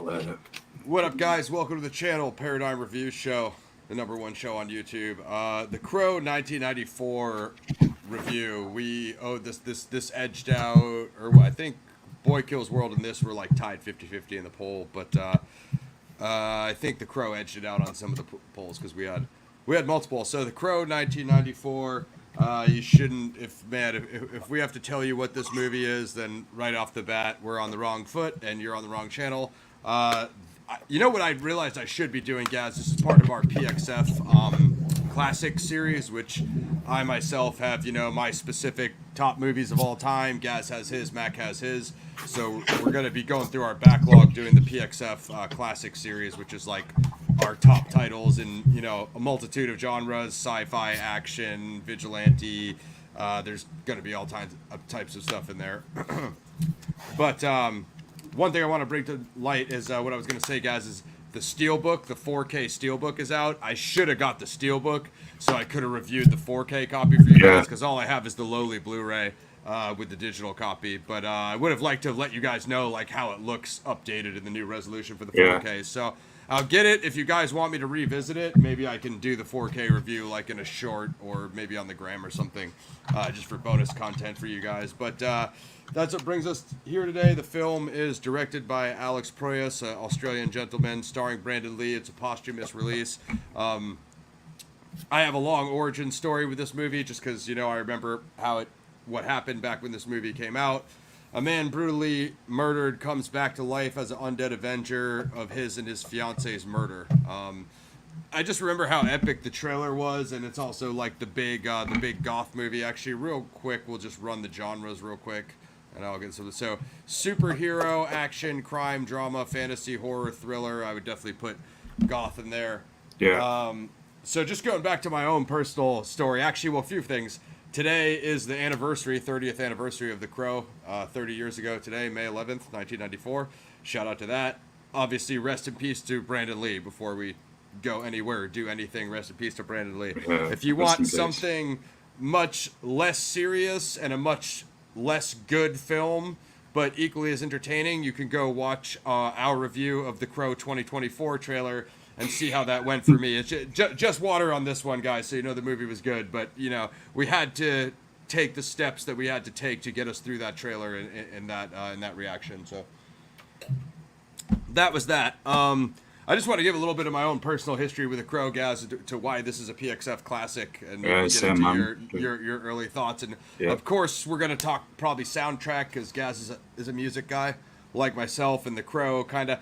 all that. What up, guys? Welcome to the channel, Paradigm Review Show, the #1 show on YouTube. The Crow 1994 review. We owed this edged out, or what, I think Boy Kills World and this were like tied 50-50 in the poll, but I think the Crow edged it out on some of the polls because we had multiple. So the Crow 1994. You shouldn't, if we have to tell you what this movie is, then right off the bat, we're on the wrong foot and you're on the wrong channel. You know what I realized I should be doing, Gaz? This is part of our PXF classic series, which I myself have, my specific top movies of all time. Gaz has his, Mac has his. So we're going to be going through our backlog doing the PXF classic series, which is like our top titles in, a multitude of genres: sci-fi, action, vigilante. There's going to be all types of stuff in there. But one thing I want to bring to light is what I was going to say, guys, is the Steelbook, the 4K Steelbook is out. I should have got the Steelbook so I could have reviewed the 4K copy for you guys, because all I have is the lowly Blu-ray with the digital copy. But I would have liked to let you guys know like how it looks updated in the new resolution for the 4K. So I'll get it. If you guys want me to revisit it, maybe I can do the 4K review like in a short or maybe on the gram or something, just for bonus content for you guys. But that's what brings us here today. The film is directed by Alex Proyas, an Australian gentleman, starring Brandon Lee. It's a posthumous release. I have a long origin story with this movie just because, I remember what happened back when this movie came out. A man brutally murdered comes back to life as an undead avenger of his and his fiancee's murder. I just remember how epic the trailer was, and it's also like the big goth movie. Actually, real quick, we'll just run the genres real quick, and I'll get some. So, superhero, action, crime, drama, fantasy, horror, thriller. I would definitely put goth in there. Yeah. So just going back to my own personal story. Actually, well, a few things. Today is the 30th anniversary of The Crow, 30 years ago today, May 11th, 1994. Shout out to that. Obviously, rest in peace to Brandon Lee. Before we go anywhere, do anything, rest in peace to Brandon Lee. If you want something much less serious and a much less good film, but equally as entertaining, you can go watch our review of The Crow 2024 trailer and see how that went for me. It's just water on this one, guys, so the movie was good. But, we had to take the steps that we had to take to get us through that trailer and that reaction. So that was that. I just want to give a little bit of my own personal history with The Crow, guys, to why this is a PXF classic, and get into your early thoughts. And, of course, we're going to talk probably soundtrack, because Gaz is a music guy like myself, and The Crow kind of...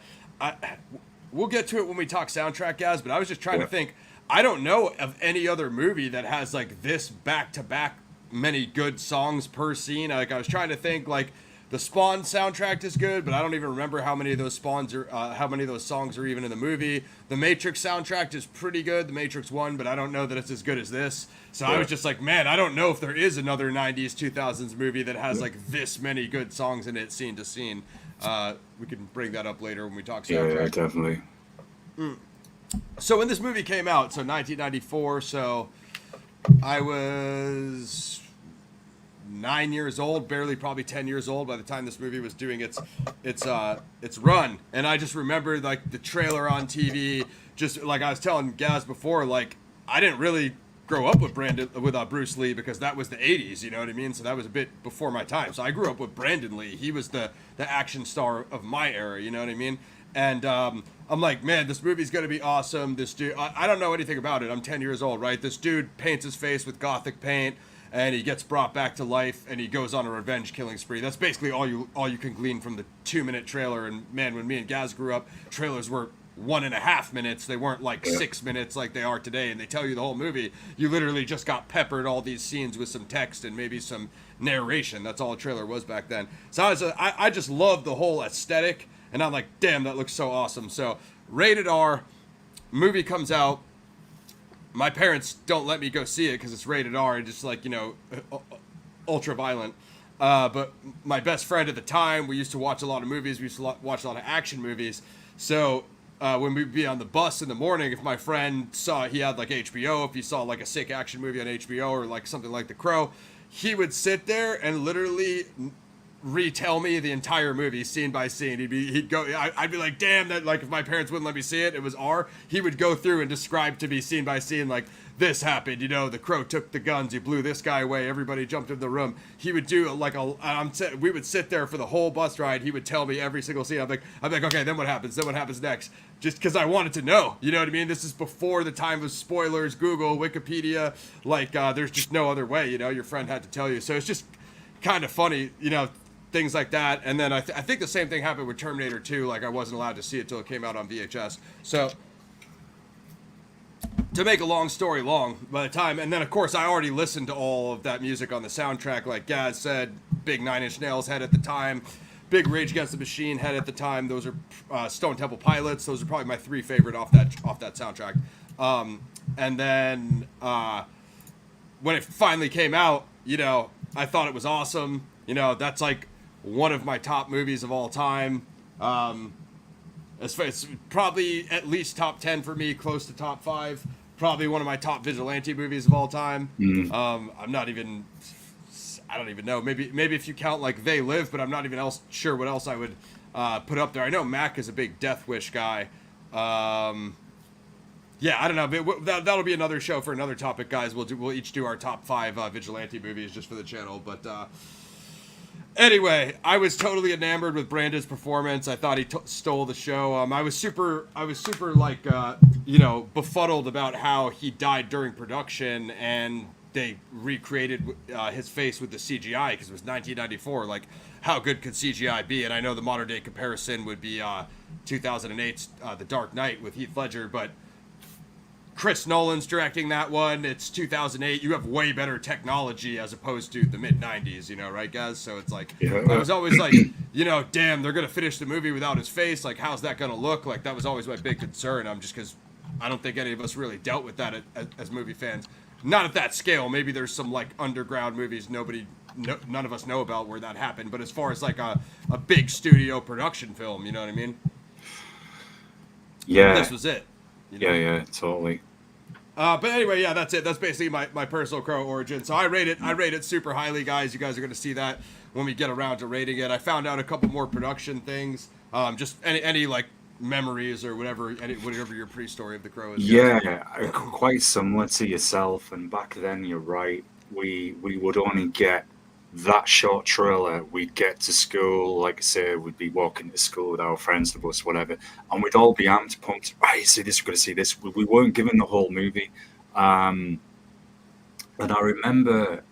We'll get to it when we talk soundtrack, guys, but I was just trying to think. I don't know of any other movie that has, like, this back-to-back many good songs per scene. Like, I was trying to think, like, the Spawn soundtrack is good, but I don't even remember how many of those songs are even in the movie. The Matrix soundtrack is pretty good, the Matrix 1, but I don't know that it's as good as this. So I was just like, man, I don't know if there is another 90s, 2000s movie that has, like, this many good songs in it, scene to scene. We can bring that up later when we talk soundtrack. Yeah, definitely. So when this movie came out, so 1994, so I was 9 years old, barely probably 10 years old by the time this movie was doing its run. And I just remember like the trailer on TV, just like I was telling Gaz before, like I didn't really grow up with Bruce Lee because that was the 80s, you know what I mean? So that was a bit before my time. So I grew up with Brandon Lee. He was the action star of my era, you know what I mean? And I'm like, man, this movie's going to be awesome. This dude, I don't know anything about it. I'm 10 years old, right? This dude paints his face with gothic paint, and he gets brought back to life, and he goes on a revenge killing spree. That's basically all you can glean from the 2-minute trailer. And man, when me and Gaz grew up, trailers were 1.5 minutes. They weren't like 6 minutes like they are today, and they tell you the whole movie. You literally just got peppered all these scenes with some text and maybe some narration. That's all a trailer was back then. So I just loved the whole aesthetic, and I'm like, damn, that looks so awesome. So rated R, movie comes out. My parents don't let me go see it because it's rated R and just like, ultra violent. But my best friend at the time, we used to watch a lot of movies. We used to watch a lot of action movies. So when we'd be on the bus in the morning, if my friend saw he had like HBO, if he saw like a sick action movie on HBO or like something like The Crow, he would sit there and literally retell me the entire movie scene by scene. I'd be like, damn, that, like, if my parents wouldn't let me see it, it was R. He would go through and describe to me scene by scene, like, this happened, the crow took the guns, he blew this guy away, everybody jumped in the room. He would do like we would sit there for the whole bus ride. He would tell me every single scene. I'm like, okay, then what happens? Then what happens next? Just because I wanted to know, you know what I mean? This is before the time of spoilers, Google, Wikipedia. Like, there's just no other way, your friend had to tell you. So it's just kind of funny, things like that. And then I think the same thing happened with Terminator 2. Like, I wasn't allowed to see it till it came out on VHS. So to make a long story long, by the time, and then of course I already listened to all of that music on the soundtrack. Like Gaz said, big Nine Inch Nails head at the time, big Rage Against the Machine head at the time. Those are Stone Temple Pilots. Those are probably my 3 favorite off that soundtrack. And then when it finally came out, I thought it was awesome. That's like one of my top movies of all time. It's probably at least top 10 for me, close to top 5. Probably one of my top Vigilante movies of all time. I don't even know. Maybe if you count like They Live, but I'm not even sure what else I would put up there. I know Mac is a big Death Wish guy. Yeah, I don't know. That'll be another show for another topic, guys. We'll each do our top 5 Vigilante movies just for the channel, but. Anyway, I was totally enamored with Brandon's performance. I thought he stole the show. I was super like, befuddled about how he died during production, and they recreated his face with the CGI because it was 1994. Like, how good could CGI be? And I know the modern day comparison would be 2008's The Dark Knight with Heath Ledger, but Chris Nolan's directing that one. It's 2008. You have way better technology as opposed to the mid-90s, right, guys? So it's like, I was always like, damn, they're going to finish the movie without his face. Like, how's that going to look? Like, that was always my big concern. Just because I don't think any of us really dealt with that as movie fans. Not at that scale. Maybe there's some, like, underground movies none of us know about where that happened. But as far as, like, a big studio production film, you know what I mean? Yeah. This was it. Yeah, totally. But anyway, yeah, that's it. That's basically my personal Crow origin. So I rate it super highly, guys. You guys are going to see that when we get around to rating it. I found out a couple more production things. Just any like memories or whatever your pre-story of the Crow is. Yeah, quite similar to yourself. And back then, you're right. We would only get that short trailer. We'd get to school, like I say, we'd be walking to school with our friends, the bus, whatever, and we'd all be amped, pumped. Right, see this, we're going to see this. We weren't given the whole movie. And I remember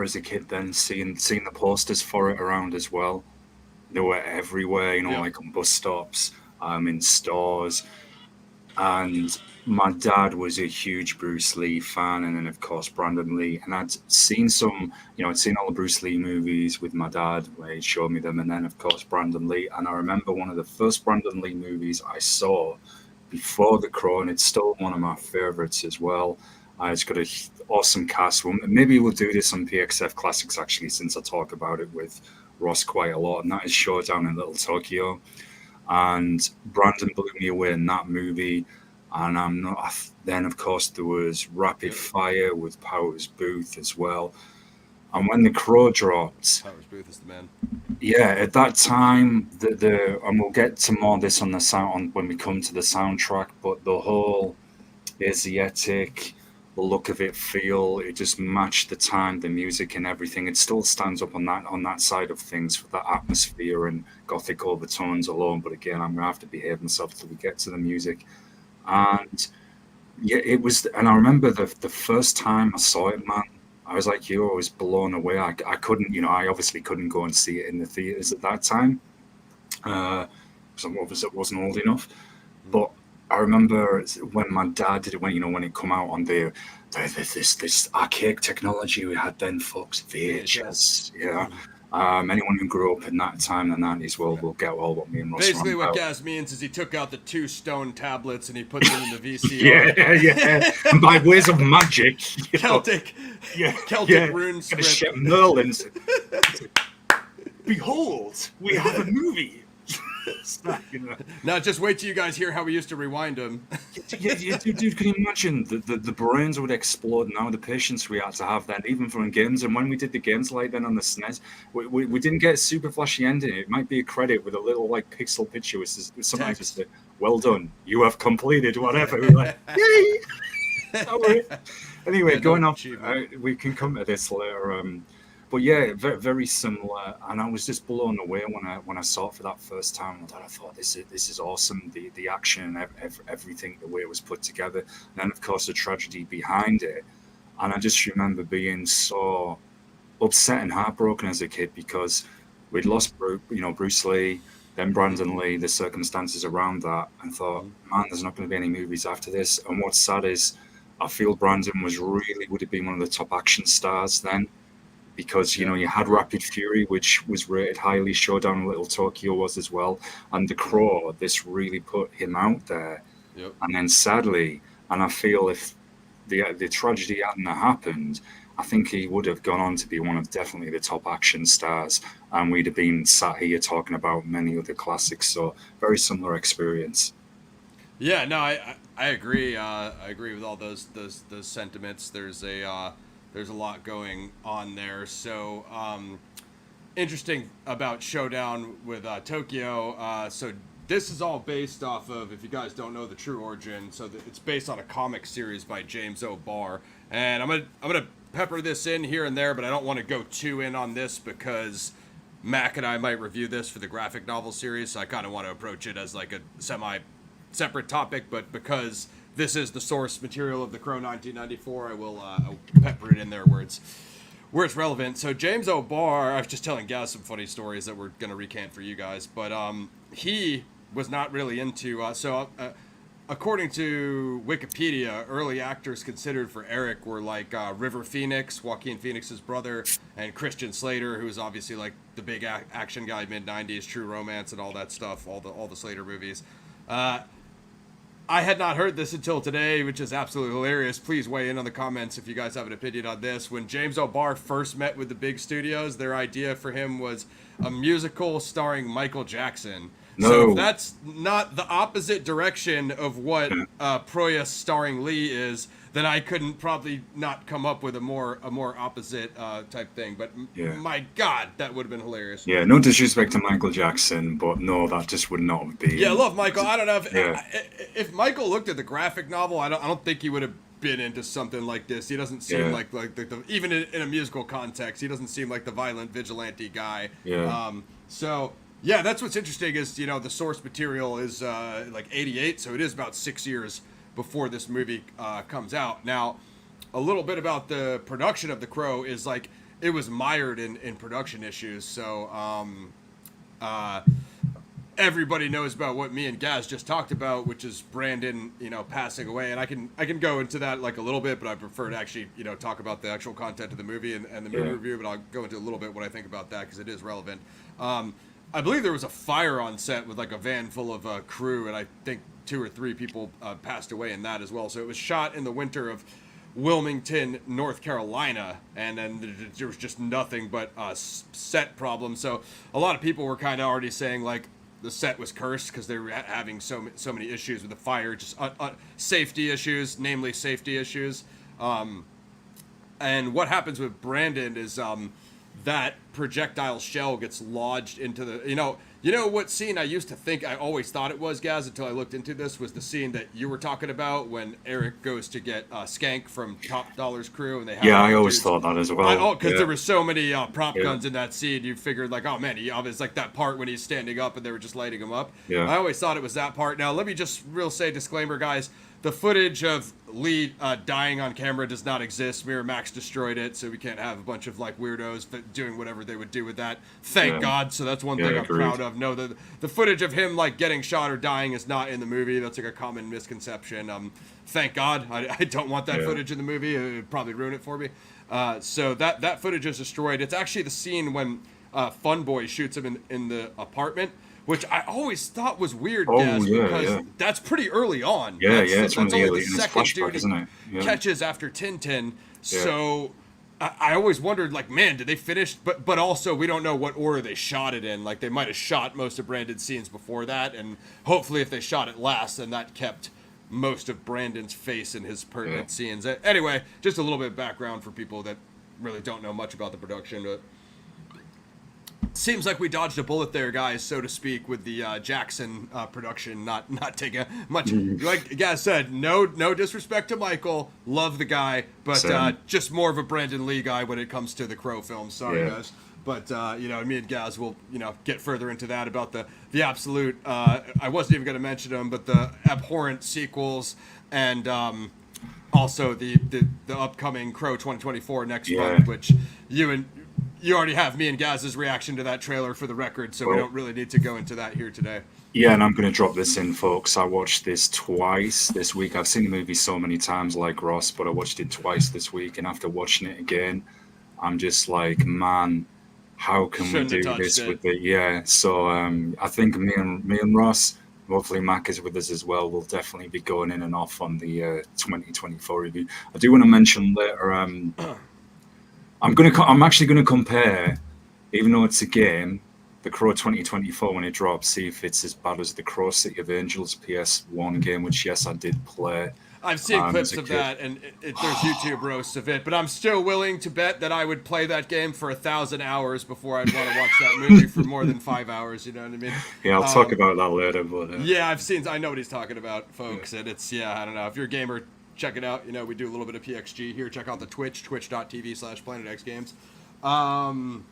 as a kid then seeing the posters for it around as well. They were everywhere, like on bus stops, in stores. And my dad was a huge Bruce Lee fan, and then of course Brandon Lee. And I'd seen I'd seen all the Bruce Lee movies with my dad where he showed me them, and then of course Brandon Lee. And I remember one of the first Brandon Lee movies I saw before The Crow, and it's still one of my favorites as well. It's got an awesome cast. Maybe we'll do this on PXF Classics actually, since I talk about it with Ross quite a lot, and that is Showdown in Little Tokyo. And Brandon blew me away in that movie. And then of course there was Rapid Fire with Powers Booth as well. And when The Crow dropped, Powers Booth is the man. Yeah, at that time, and we'll get to more of this on the sound when we come to the soundtrack, but the whole Asiatic, the look of it, feel, it just matched the time, the music and everything. It still stands up on that side of things for that atmosphere and gothic overtones alone. But again, I'm gonna have to behave myself till we get to the music. And yeah, it was, and I remember the first time I saw it, man, I was like you, I was blown away. I couldn't, I obviously couldn't go and see it in the theaters at that time, because I obviously wasn't old enough. But I remember when my dad did it, when it come out on this archaic technology we had then, folks, VHS, yeah. Anyone who grew up in that time, the 90s, will get all what me and Ross basically what Gaz means is he took out the 2 stone tablets and he put them in the VCR. yeah. And by ways of magic, Celtic rune script. Merlin's. Behold, we have a movie. So, you know. Now, just wait till you guys hear how we used to rewind them. Dude, can you imagine the brains would explode now, the patience we had to have then, even from games. And when we did the games like then on the SNES, we didn't get a super flashy ending. It might be a credit with a little like pixel picture, which is sometimes just a, well done, you have completed whatever. We're like, yay! Anyway, going off, we can come to this later. But yeah, very, very similar, and I was just blown away when I saw it for that first time. I thought this is awesome. The action, everything, the way it was put together, and then of course the tragedy behind it. And I just remember being so upset and heartbroken as a kid because we'd lost Bruce Lee, then Brandon Lee, the circumstances around that, and thought, man, there's not going to be any movies after this. And what's sad is I feel Brandon would have been one of the top action stars then. Because, you had Rapid Fury, which was rated highly, Showdown Little Tokyo was as well. And The Crow, this really put him out there. Yep. And then sadly, and I feel if the tragedy hadn't happened, I think he would have gone on to be one of definitely the top action stars. And we'd have been sat here talking about many other classics. So very similar experience. Yeah, no, I agree. I agree with all those sentiments. There's a lot going on there. So, interesting about Showdown with Tokyo. So this is all based off of, if you guys don't know the true origin, so it's based on a comic series by James O'Barr. And I'm gonna pepper this in here and there, but I don't want to go too in on this because Mac and I might review this for the graphic novel series. So I kind of want to approach it as like a semi-separate topic, but because this is the source material of The Crow 1994. I will I'll pepper it in there where it's relevant. So James O'Barr, I was just telling Gaz some funny stories that we're going to recant for you guys, but he was not really into... according to Wikipedia, early actors considered for Eric were like River Phoenix, Joaquin Phoenix's brother, and Christian Slater, who was obviously like the big action guy mid-90s, True Romance and all that stuff, all the Slater movies. I had not heard this until today, which is absolutely hilarious. Please weigh in on the comments if you guys have an opinion on this. When James O'Barr first met with the big studios, their idea for him was a musical starring Michael Jackson. No. So if that's not the opposite direction of what Proyas starring Lee is, then I couldn't probably not come up with a more opposite type thing. But my God, that would have been hilarious. Yeah, no disrespect to Michael Jackson, but no, that just would not have been. Yeah, I love Michael. I don't know if Michael looked at the graphic novel, I don't think he would have been into something like this. He doesn't seem like the even in a musical context, he doesn't seem like the violent vigilante guy. Yeah. Yeah, that's what's interesting is, the source material is like 88, so it is about 6 years before this movie comes out. Now, a little bit about the production of The Crow is like it was mired in production issues. So everybody knows about what me and Gaz just talked about, which is Brandon, passing away. And I can go into that like a little bit, but I prefer to actually, talk about the actual content of the movie and the movie review. But I'll go into a little bit what I think about that because it is relevant. I believe there was a fire on set with like a van full of crew, and I think 2 or 3 people passed away in that as well. So it was shot in the winter of Wilmington, North Carolina, and then there was just nothing but set problems. So a lot of people were kind of already saying like the set was cursed because they were having so many issues with the fire, just safety issues, namely safety issues. And what happens with Brandon is that projectile shell gets lodged into the, you know what scene I used to think, I always thought it was, Gaz, until I looked into this, was the scene that you were talking about when Eric goes to get Skank from Top Dollar's crew, and they have I always thought that as well. Because there were so many prop guns in that scene, you figured like, oh man, it's like that part when he's standing up and they were just lighting him up. Yeah. I always thought it was that part. Now let me just say disclaimer, guys. The footage of Lee dying on camera does not exist. Miramax destroyed it, so we can't have a bunch of like weirdos doing whatever they would do with that. Thank God. So that's one thing I'm proud of. No, the footage of him like getting shot or dying is not in the movie. That's like a common misconception. Thank God. I don't want that footage in the movie. It would probably ruin it for me. So that footage is destroyed. It's actually the scene when Fun Boy shoots him in the apartment, which I always thought was weird, because that's pretty early on. That's only the second dude he catches after Tintin. So I always wondered, like, man, did they finish? But also, we don't know what order they shot it in. Like, they might have shot most of Brandon's scenes before that, and hopefully, if they shot it last, then that kept most of Brandon's face in his pertinent scenes. Anyway, just a little bit of background for people that really don't know much about the production, but seems like we dodged a bullet there, guys, so to speak, with the Jackson production not taking much. Like Gaz said, no disrespect to Michael, love the guy, but just more of a Brandon Lee guy when it comes to the Crow films. Sorry, guys. But, me and Gaz will, get further into that about the absolute, I wasn't even going to mention them, but the abhorrent sequels and also the upcoming Crow 2024 next month, which you already have me and Gaz's reaction to that trailer for the record, so we don't really need to go into that here today. Yeah, and I'm going to drop this in, folks. I watched this twice this week. I've seen the movie so many times like Ross, but I watched it twice this week, and after watching it again, I'm just like, man, how can we do this with it? Yeah, so I think me and Ross, hopefully Mac is with us as well, we'll definitely be going in and off on the 2024 review. I do want to mention later, I'm actually gonna compare, even though it's a game, the Crow 2024 when it drops, see if it's as bad as the Crow City of Angels PS1 game, which yes, I did play. I've seen clips of that, and there's YouTube roasts of it, but I'm still willing to bet that I would play that game for 1,000 hours before I'd want to watch that movie for more than 5 hours. You know what I mean? Yeah, I'll talk about that later. But yeah, I know what he's talking about, folks, and it's I don't know if you're a gamer. Check it out. We do a little bit of PXG here. Check out the twitch.tv/PlanetXGames.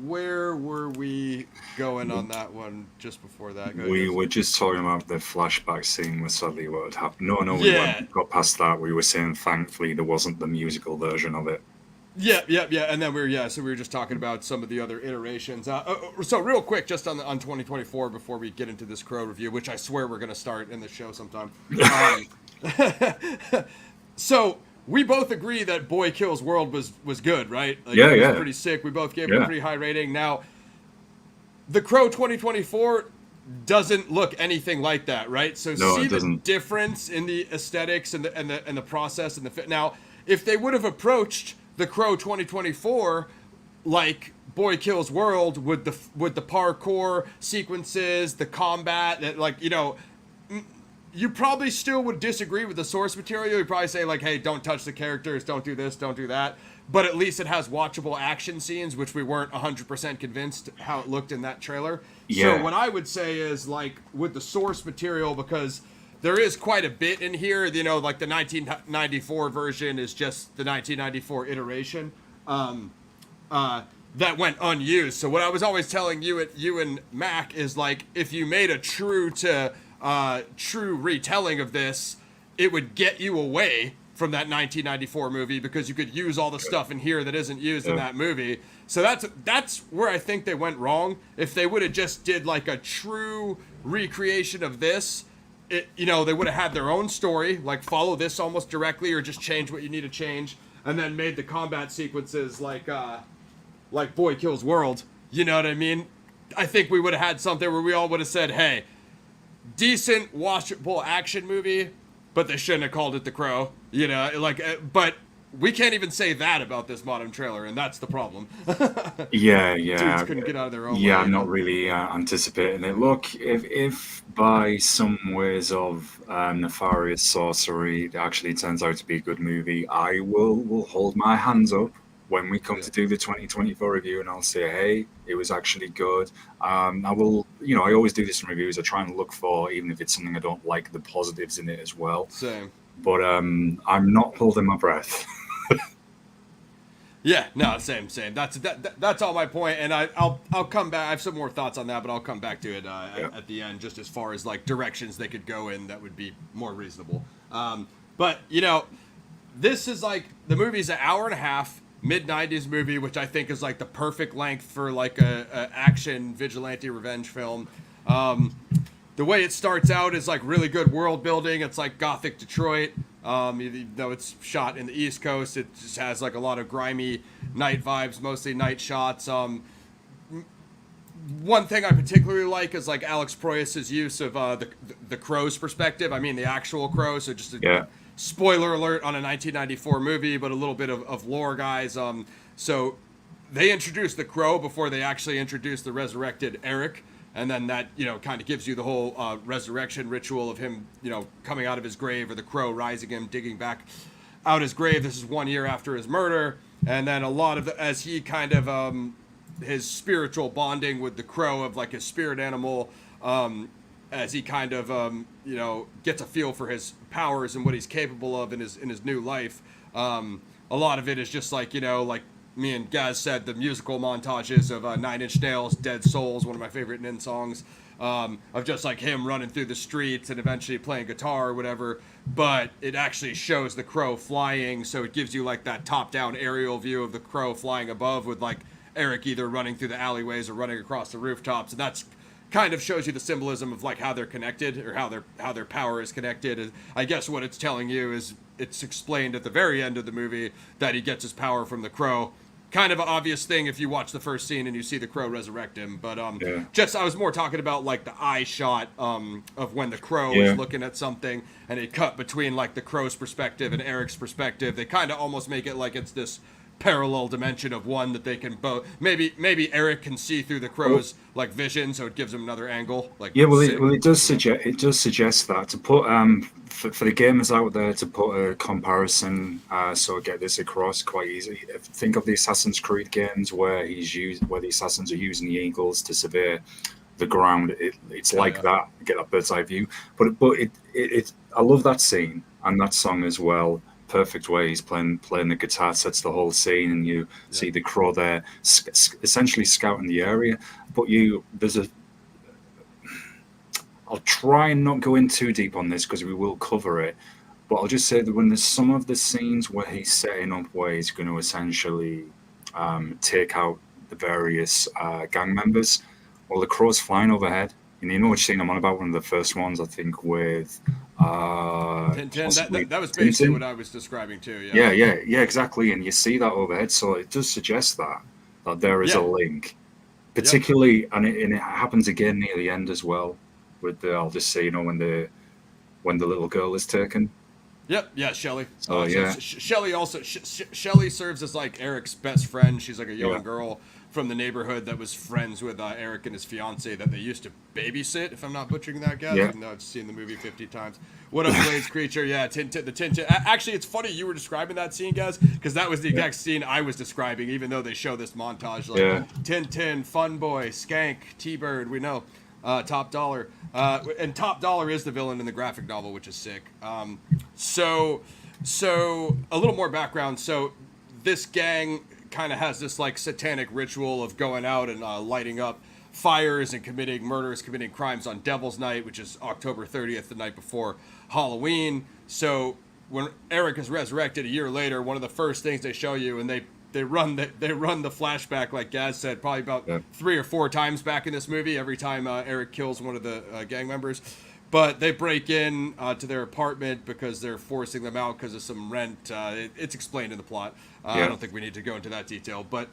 Where were we going on that one just before that? We were just talking about the flashback scene with sadly what had happened. No, we got past that. We were saying thankfully there wasn't the musical version of it. Yeah. And then we were just talking about some of the other iterations. So real quick, just on 2024 before we get into this Crow review, which I swear we're going to start in the show sometime. So we both agree that Boy Kills World was good, right? Like, it was pretty sick. We both gave it a pretty high rating. Now, the Crow 2024 doesn't look anything like that, right? So see the difference in the aesthetics and the process and the fit. Now, if they would have approached the Crow 2024 like Boy Kills World with the parkour sequences, the combat, that you probably still would disagree with the source material. You'd probably say, like, hey, don't touch the characters, don't do this, don't do that. But at least it has watchable action scenes, which we weren't 100% convinced how it looked in that trailer. Yeah. So what I would say is, like, with the source material, because there is quite a bit in here, like the 1994 version is just the 1994 iteration that went unused. So what I was always telling you and Mac is, like, if you made a true retelling of this, it would get you away from that 1994 movie because you could use all the stuff in here that isn't used in that movie. So that's where I think they went wrong. If they would have just did like a true recreation of this, they would have had their own story, like follow this almost directly or just change what you need to change, and then made the combat sequences like Boy Kills World. You know what I mean? I think we would have had something where we all would have said, hey, decent watchable action movie, but they shouldn't have called it The Crow. But we can't even say that about this modern trailer, and that's the problem. Yeah. Dudes couldn't get out of their own way. Yeah, I'm not really anticipating it. Look, if by some ways of nefarious sorcery it actually turns out to be a good movie, I will hold my hands up when we come to do the 2024 review, and I'll say, hey, it was actually good. I will, I always do this in reviews. I try and look for, even if it's something I don't like, the positives in it as well. Same. But I'm not holding my breath. Yeah, no, same. That's all my point, and I'll come back. I have some more thoughts on that, but I'll come back to it at the end, just as far as like directions they could go in that would be more reasonable. But this is like the movie's an hour and a half. Mid-90s movie, which I think is like the perfect length for like a action vigilante revenge film. The way it starts out is like really good world building. It's like gothic Detroit. Even though it's shot in the East Coast, it just has like a lot of grimy night vibes, mostly night shots. One thing I particularly like is like Alex Proyas' use of the crow's perspective. I mean the actual crow, so just spoiler alert on a 1994 movie, but a little bit of lore, guys. So they introduced the Crow before they actually introduced the resurrected Eric. And then that, kind of gives you the whole resurrection ritual of him, coming out of his grave, or the Crow rising him, digging back out his grave. This is 1 year after his murder. And then a lot of as he kind of, his spiritual bonding with the Crow of like his spirit animal, as he kind of, gets a feel for his powers and what he's capable of in his new life. A lot of it is just like, like me and Gaz said, the musical montages of Nine Inch Nails' Dead Souls, one of my favorite Nin songs, of just like him running through the streets and eventually playing guitar or whatever. But it actually shows the Crow flying, so it gives you like that top-down aerial view of the Crow flying above with like Eric either running through the alleyways or running across the rooftops. And that's kind of shows you the symbolism of like how they're connected, or how their power is connected. And I guess what it's telling you is it's explained at the very end of the movie that he gets his power from the Crow. Kind of an obvious thing if you watch the first scene and you see the Crow resurrect him. But I was more talking about like the eye shot of when the Crow is looking at something, and it cut between like the Crow's perspective and Eric's perspective. They kind of almost make it like it's this parallel dimension of one that they can both. Maybe Eric can see through the Crow's like vision, so it gives him another angle. Like it does suggest that to put for the gamers out there to put a comparison, so get this across quite easy. Think of the Assassin's Creed games where the assassins are using the eagles to survey the ground. It's like that. Get that bird's eye view. But I love that scene and that song as well. Perfect way he's playing the guitar sets the whole scene, and you see the Crow there essentially scouting the area. But I'll try and not go in too deep on this because we will cover it, but I'll just say that when there's some of the scenes where he's setting up where he's going to essentially take out the various gang members, well, the Crow's flying overhead. And you know which scene I'm on about? One of the first ones, I think, with Tintin. That was basically Tintin. What I was describing too. Yeah, exactly. And you see that overhead, so it does suggest that there is a link, particularly, and it happens again near the end as well. With I'll just say, when the little girl is taken. Yep. Yeah, Shelly. So Shelly also Shelly serves as like Eric's best friend. She's like a young girl from the neighborhood that was friends with Eric and his fiancée that they used to babysit, if I'm not butchering that, guys. Even though I've seen the movie 50 times. What up, Blaze Creature? Yeah, Tintin. Actually, it's funny you were describing that scene, guys, because that was the exact scene I was describing, even though they show this montage. Like Tintin, Fun Boy, Skank, T-Bird, we know. Top Dollar. And Top Dollar is the villain in the graphic novel, which is sick. So a little more background. So this gang kind of has this like satanic ritual of going out and lighting up fires and committing murders, committing crimes on Devil's Night, which is October 30th, the night before Halloween. So when Eric is resurrected a year later, one of the first things they show you, and they run the flashback, like Gaz said, probably about 3 or 4 times back in this movie, every time Eric kills one of the gang members. But they break in to their apartment because they're forcing them out because of some rent. It's explained in the plot. I don't think we need to go into that detail. But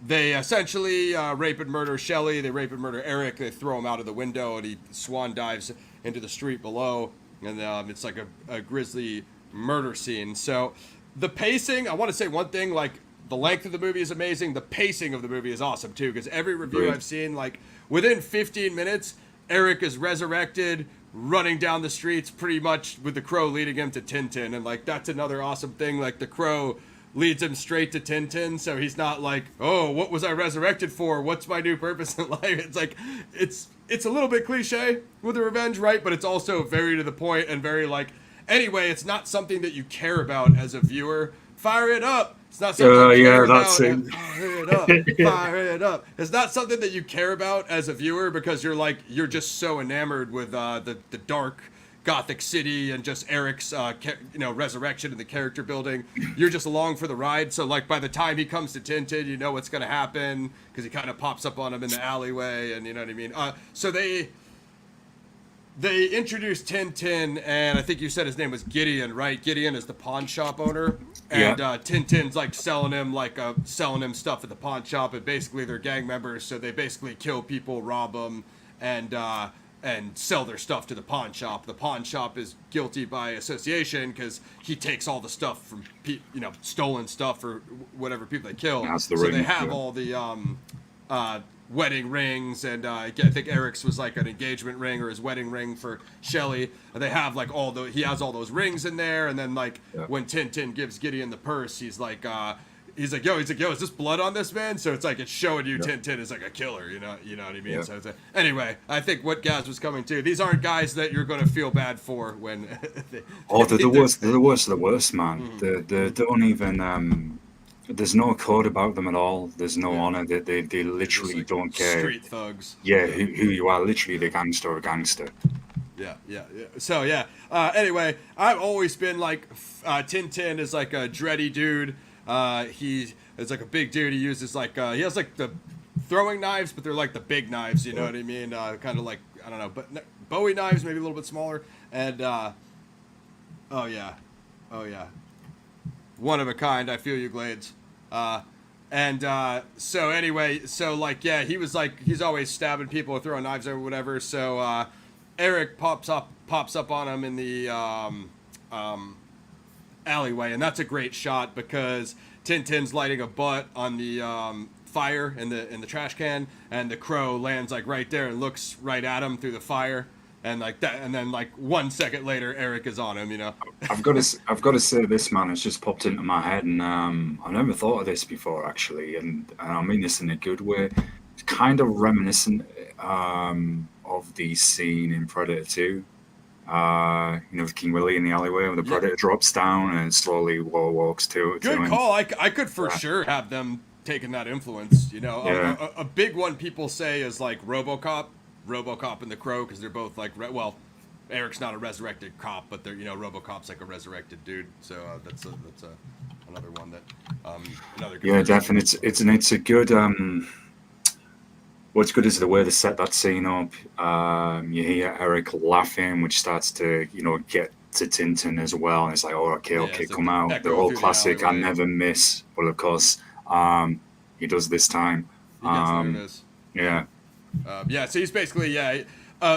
they essentially rape and murder Shelly. They rape and murder Eric. They throw him out of the window, and he swan dives into the street below. And it's like a grisly murder scene. So the pacing, I want to say one thing, like the length of the movie is amazing. The pacing of the movie is awesome, too, because every review I've seen, like within 15 minutes, Eric is resurrected, running down the streets pretty much with the Crow leading him to Tintin. And like that's another awesome thing. Like the Crow leads him straight to Tintin, so he's not like, oh, what was I resurrected for? What's my new purpose in life? It's like it's a little bit cliche with the revenge, right? But it's also very to the point and very like, anyway, it's not something that you care about as a viewer. Fire it up. It's not something you care about. Fire it up. Fire it up. It's not something that you care about as a viewer because you're just so enamored with the dark gothic city and just Eric's resurrection and the character building. You're just along for the ride. So like by the time he comes to Tintin, you know what's going to happen because he kind of pops up on him in the alleyway, and you know what I mean. So they introduced Tintin, and I think you said his name was Gideon, right? Gideon is the pawn shop owner, and Tintin's like selling him stuff at the pawn shop, and basically they're gang members, so they basically kill people, rob them, and and sell their stuff to the pawn shop. The pawn shop is guilty by association because he takes all the stuff from stolen stuff or whatever people they kill. That's the so ring, they have yeah. all the wedding rings, and I think Eric's was like an engagement ring or his wedding ring for Shelly. And they have like he has all those rings in there, and then like when Tintin gives Gideon the purse, he's like, yo, is this blood on this man? So it's like it's showing you Tintin is like a killer, you know what I mean? Yeah. So it's anyway, I think what Gaz was coming to, these aren't guys that you're going to feel bad for when. They're the worst. They're the worst of the worst, man. They don't even. There's no code about them at all. There's no honor. They literally like don't care. Street thugs. Yeah, who you are. Literally, the gangster or gangster. Yeah. So anyway, I've always been like Tintin is like a dready dude. He is like a big dude. He uses like he has like the throwing knives, but they're like the big knives. You know what I mean? Kind of like I don't know, but Bowie knives, maybe a little bit smaller. And oh yeah, one of a kind. I feel you, Glades. So anyway, so like he was like he's always stabbing people or throwing knives or whatever. So Eric pops up on him in the alleyway, and that's a great shot because Tintin's lighting a butt on the fire in the trash can, and the crow lands like right there and looks right at him through the fire, and like that, and then like 1 second later, Eric is on him. I've got to say this, man. It's just popped into my head, and I've never thought of this before actually, and I mean this in a good way. It's kind of reminiscent of the scene in Predator 2. With King Willie in the alleyway, when the Predator drops down and slowly walks to Good him. call. I could for sure have them taking that influence. A big one people say is like RoboCop and the Crow, because they're both like Eric's not a resurrected cop, but they're RoboCop's like a resurrected dude. So that's another one that another. Yeah, definitely. It's a good. What's good is the way they set that scene up. You hear Eric laughing, which starts to, get to Tintin as well. And it's like, oh, okay, come out. The whole classic, I never miss. Well, of course, he does this time. He gets what it is. Yeah. So he's basically,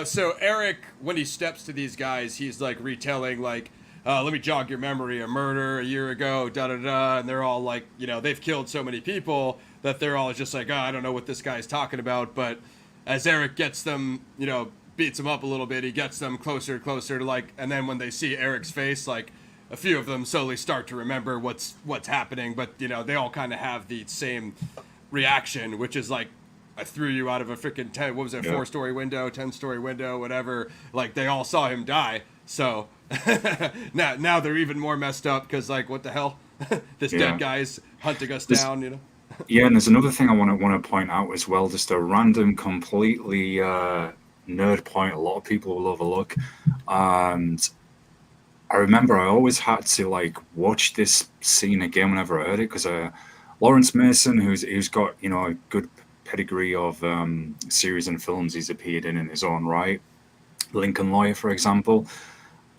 so Eric, when he steps to these guys, he's like retelling, like, let me jog your memory, a murder a year ago, da-da-da. And they're all like, they've killed so many people that they're all just like, I don't know what this guy's talking about. But as Eric gets them, beats them up a little bit, he gets them closer and closer to like, and then when they see Eric's face, like a few of them slowly start to remember what's happening. But, they all kind of have the same reaction, which is like, I threw you out of a freaking 4-story window, 10-story window, whatever. Like they all saw him die. So now they're even more messed up because like, what the hell? This dead guy's hunting us down, Yeah, and there's another thing I want to point out as well, just a random, completely nerd point a lot of people will overlook. And I remember I always had to like watch this scene again whenever I heard it, because Lawrence Mason, who's got a good pedigree of series and films he's appeared in his own right, Lincoln Lawyer, for example.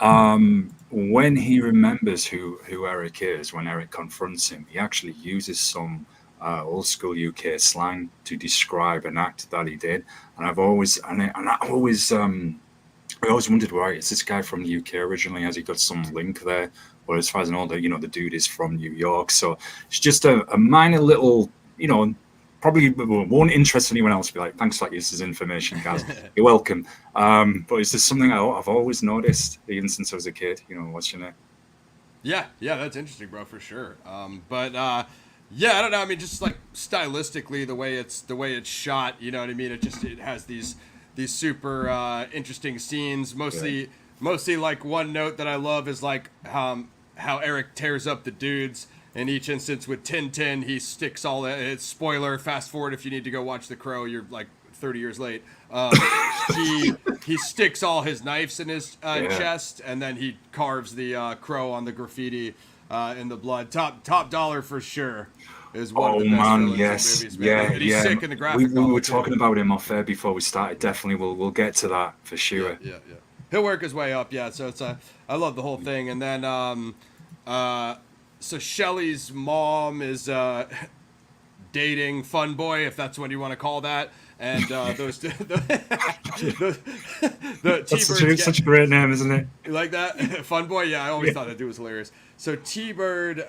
When he remembers who Eric is, when Eric confronts him, he actually uses some old school UK slang to describe an act that he did. And I always wondered, right, is this guy from the UK originally? Has he got some link there? But as far as I know, the dude is from New York. So it's just a minor little, probably won't interest anyone else. Be like, thanks for this as information, guys. You're welcome. But it's just something I've always noticed, even since I was a kid, watching it. Yeah, that's interesting, bro, for sure. I don't know. I mean, just like stylistically, the way it's shot, you know what I mean? It has these super interesting scenes. Mostly like one note that I love is like how Eric tears up the dudes. In each instance with Tintin, he sticks all the, it's spoiler, fast forward if you need to go watch The Crow, you're like 30 years late. He sticks all his knives in his chest, and then he carves the crow on the graffiti in the blood. Top dollar for sure. Is one of the best villains in movies, man. And he's sick in the graphic we were talking about him off air before we started. Definitely we'll get to that for sure. Yeah. He'll work his way up, so it's I love the whole thing. And then so Shelly's mom is dating Fun Boy, if that's what you want to call that. And those the That's T-Birds such a great name, isn't it? You like that? Fun Boy? Yeah, I always thought that dude was hilarious. So T-Bird,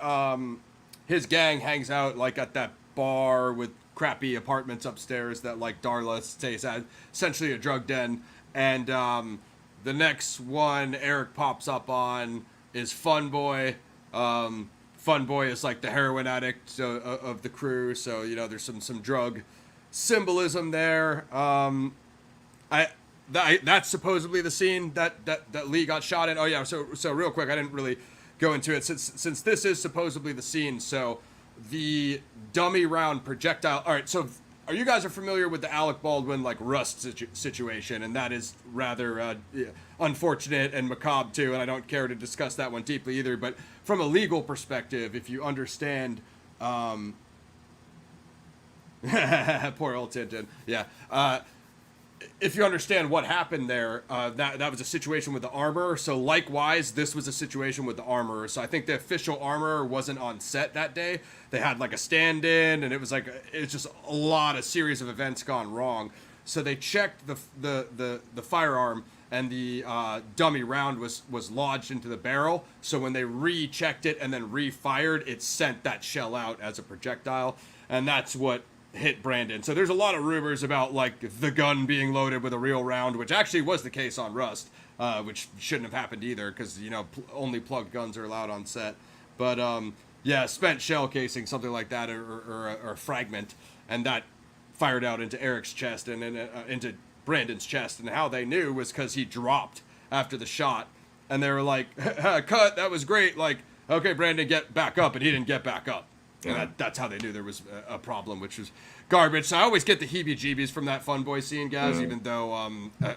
his gang hangs out like at that bar with crappy apartments upstairs that like Darla stays at, essentially a drug den. And the next one Eric pops up on is Fun Boy. Fun Boy is like the heroin addict of the crew, so you know there's some drug symbolism there. That's supposedly the scene that Lee got shot in. Oh yeah, so real quick, I didn't really go into it since this is supposedly the scene. So the dummy round projectile. All right, so are you guys familiar with the Alec Baldwin like Rust situation? And that is rather unfortunate and macabre too. And I don't care to discuss that one deeply either. But from a legal perspective, if you understand, poor old Tintin, yeah. If you understand what happened there, that was a situation with the armorer. So likewise, this was a situation with the armorer. So I think the official armorer wasn't on set that day. They had like a stand-in, and it was just a lot of series of events gone wrong. So they checked the firearm, and the dummy round was lodged into the barrel. So when they rechecked it and then refired, it sent that shell out as a projectile, and that's what hit Brandon. So there's a lot of rumors about like the gun being loaded with a real round, which actually was the case on Rust, which shouldn't have happened either because you know only plugged guns are allowed on set. But yeah, spent shell casing, something like that, or a fragment, and that fired out into Eric's chest and then into Brandon's chest. And how they knew was because he dropped after the shot, and they were like, "Cut, that was great." Like, okay, Brandon, get back up, and he didn't get back up. And that's how they knew there was a problem, which was garbage. So I always get the heebie-jeebies from that Fun Boy scene, guys, even though,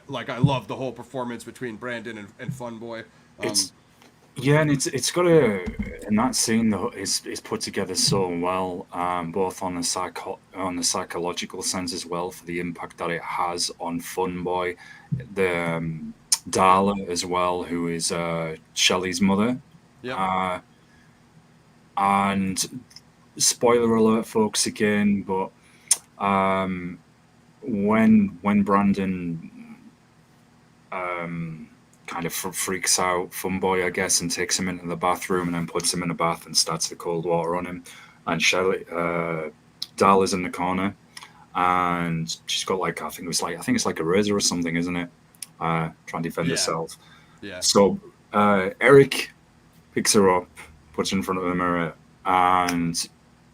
like, I love the whole performance between Brandon and Fun Boy. And it's got and that scene though is put together so well, both on the psychological sense as well for the impact that it has on Fun Boy, the Darla as well, who is Shelley's mother. Yeah. And spoiler alert, folks, again, but when Brandon kind of freaks out Fun Boy, I guess, and takes him into the bathroom and then puts him in a bath and starts the cold water on him, and Darla's in the corner, and she's got like I think it's like a razor or something, isn't it? Trying to defend herself. Yeah. So Eric picks her up, puts her in front of the mirror, and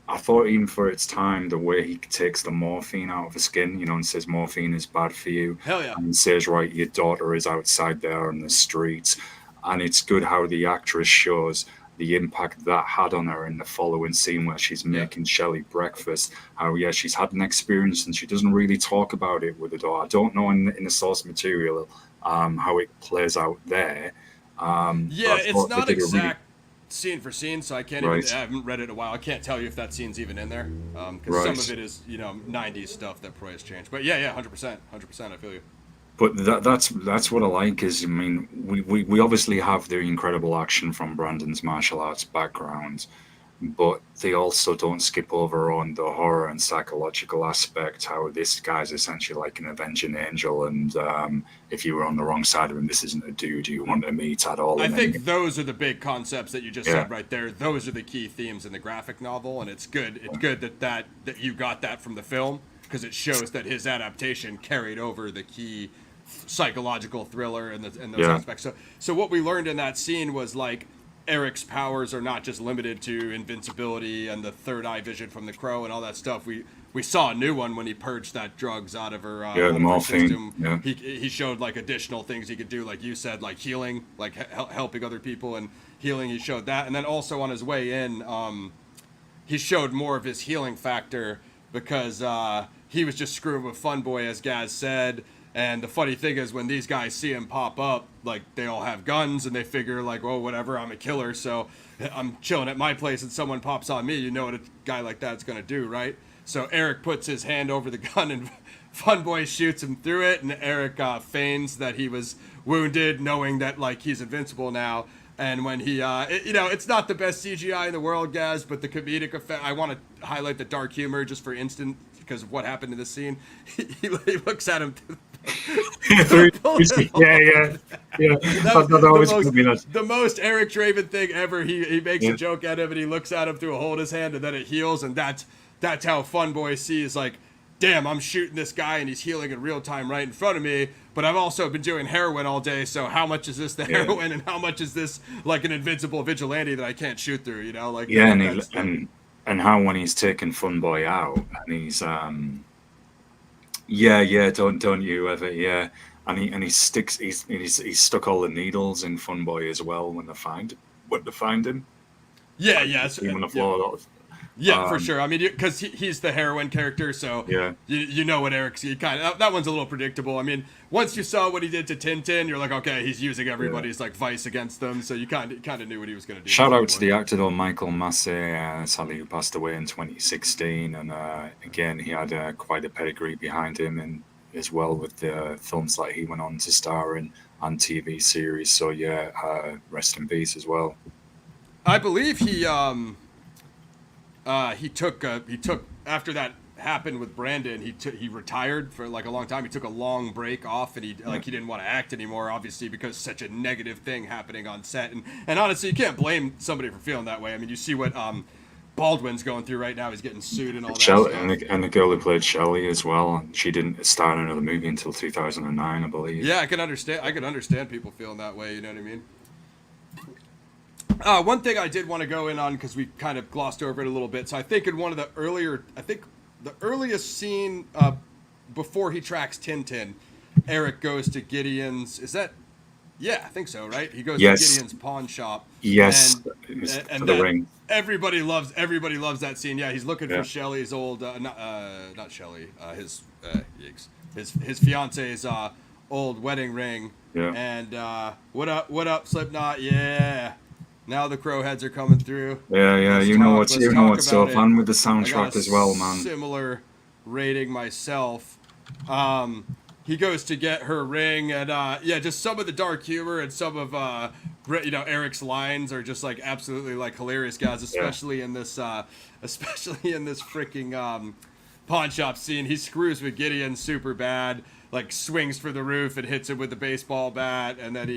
I thought even for its time, the way he takes the morphine out of her skin, you know, and says morphine is bad for you. Hell yeah. And says, right, your daughter is outside there on the streets. And it's good how the actress shows the impact that had on her in the following scene where she's making Shelley breakfast. How, she's had an experience and she doesn't really talk about it with her daughter. I don't know in the source material how it plays out there. It's not exact scene for scene, so I can't even, I haven't read it in a while. I can't tell you if that scene's even in there, because some of it is, 90s stuff that Proyas changed. But 100%, I feel you. But that's what I like is, I mean, we obviously have the incredible action from Brandon's martial arts background, but they also don't skip over on the horror and psychological aspect, how this guy's essentially like an avenging angel, and if you were on the wrong side of him, this isn't a dude you want to meet at all. I think those are the big concepts that you just said right there. Those are the key themes in the graphic novel, and it's good. It's good that you got that from the film, because it shows that his adaptation carried over the key psychological thriller and those aspects. So what we learned in that scene was like Eric's powers are not just limited to invincibility and the third eye vision from the crow and all that stuff. We saw a new one when he purged that drugs out of her the morphine system. Yeah. He showed like additional things he could do, like you said, like healing, like helping other people and healing. He showed that, and then also on his way in, he showed more of his healing factor because he was just screwing with Fun Boy, as Gaz said. And the funny thing is, when these guys see him pop up, like, they all have guns, and they figure, like, well, whatever, I'm a killer, so I'm chilling at my place, and someone pops on me, you know what a guy like that's gonna do, right? So Eric puts his hand over the gun, and Fun Boy shoots him through it, and Eric feigns that he was wounded, knowing that, like, he's invincible now. And when he, it's not the best CGI in the world, guys, but the comedic effect, I want to highlight the dark humor just for because of what happened in this scene. He looks at him through yeah. That's That always put me nuts. the most Eric Draven thing ever. He makes Yeah. a joke at him and he looks at him through a hole in his hand and then it heals, and that's how Funboy sees, like, damn, I'm shooting this guy and he's healing in real time right in front of me, but I've also been doing heroin all day, so how much is this the heroin and how much is this like an invincible vigilante that I can't shoot through, you know? Like, Yeah, and how when he's taking Funboy out and he's don't you ever, and he sticks he's stuck all the needles in Funboy as well when they find him. Yeah, yeah. On the floor. Yeah, for sure. I mean, because he's the heroine character, so Yeah. you know what Eric's kind of, that one's a little predictable. I mean, once you saw what he did to Tintin, you're like, okay, he's using everybody's like vice against them, so you kind of knew what he was going to do. Shout out to the actor though, Michael Massey, sadly who passed away in 2016, and again he had quite a pedigree behind him, and as well with the films that he went on to star in and TV series. So rest in peace as well. I believe he took after that happened with Brandon, he retired for like a long time. He took a long break off, and he didn't want to act anymore, obviously, because such a negative thing happening on set. And honestly, you can't blame somebody for feeling that way. I mean, you see what Baldwin's going through right now. He's getting sued and all that stuff. And the girl who played Shelley as well, and she didn't start in another movie until 2009, I believe. Yeah, I can understand people feeling that way, you know what I mean? One thing I did want to go in on, because we kind of glossed over it a little bit. So I think in one of the earliest scene before he tracks Tintin, Eric goes to Gideon's. Is that? Yeah, I think so. Right? He goes to Gideon's pawn shop. Yes, and the ring. Everybody loves that scene. Yeah, he's looking for Shelley's old, not Shelley, his fiance's old wedding ring. Yeah. And what up, Slipknot? Yeah. Now the crow heads are coming through. Yeah, you know what's so fun with the soundtrack as well, man. Similar rating myself. He goes to get her ring, and just some of the dark humor and some of Eric's lines are just like absolutely like hilarious, guys. Especially in this freaking pawn shop scene. He screws with Gideon super bad. Like swings for the roof and hits him with the baseball bat, and then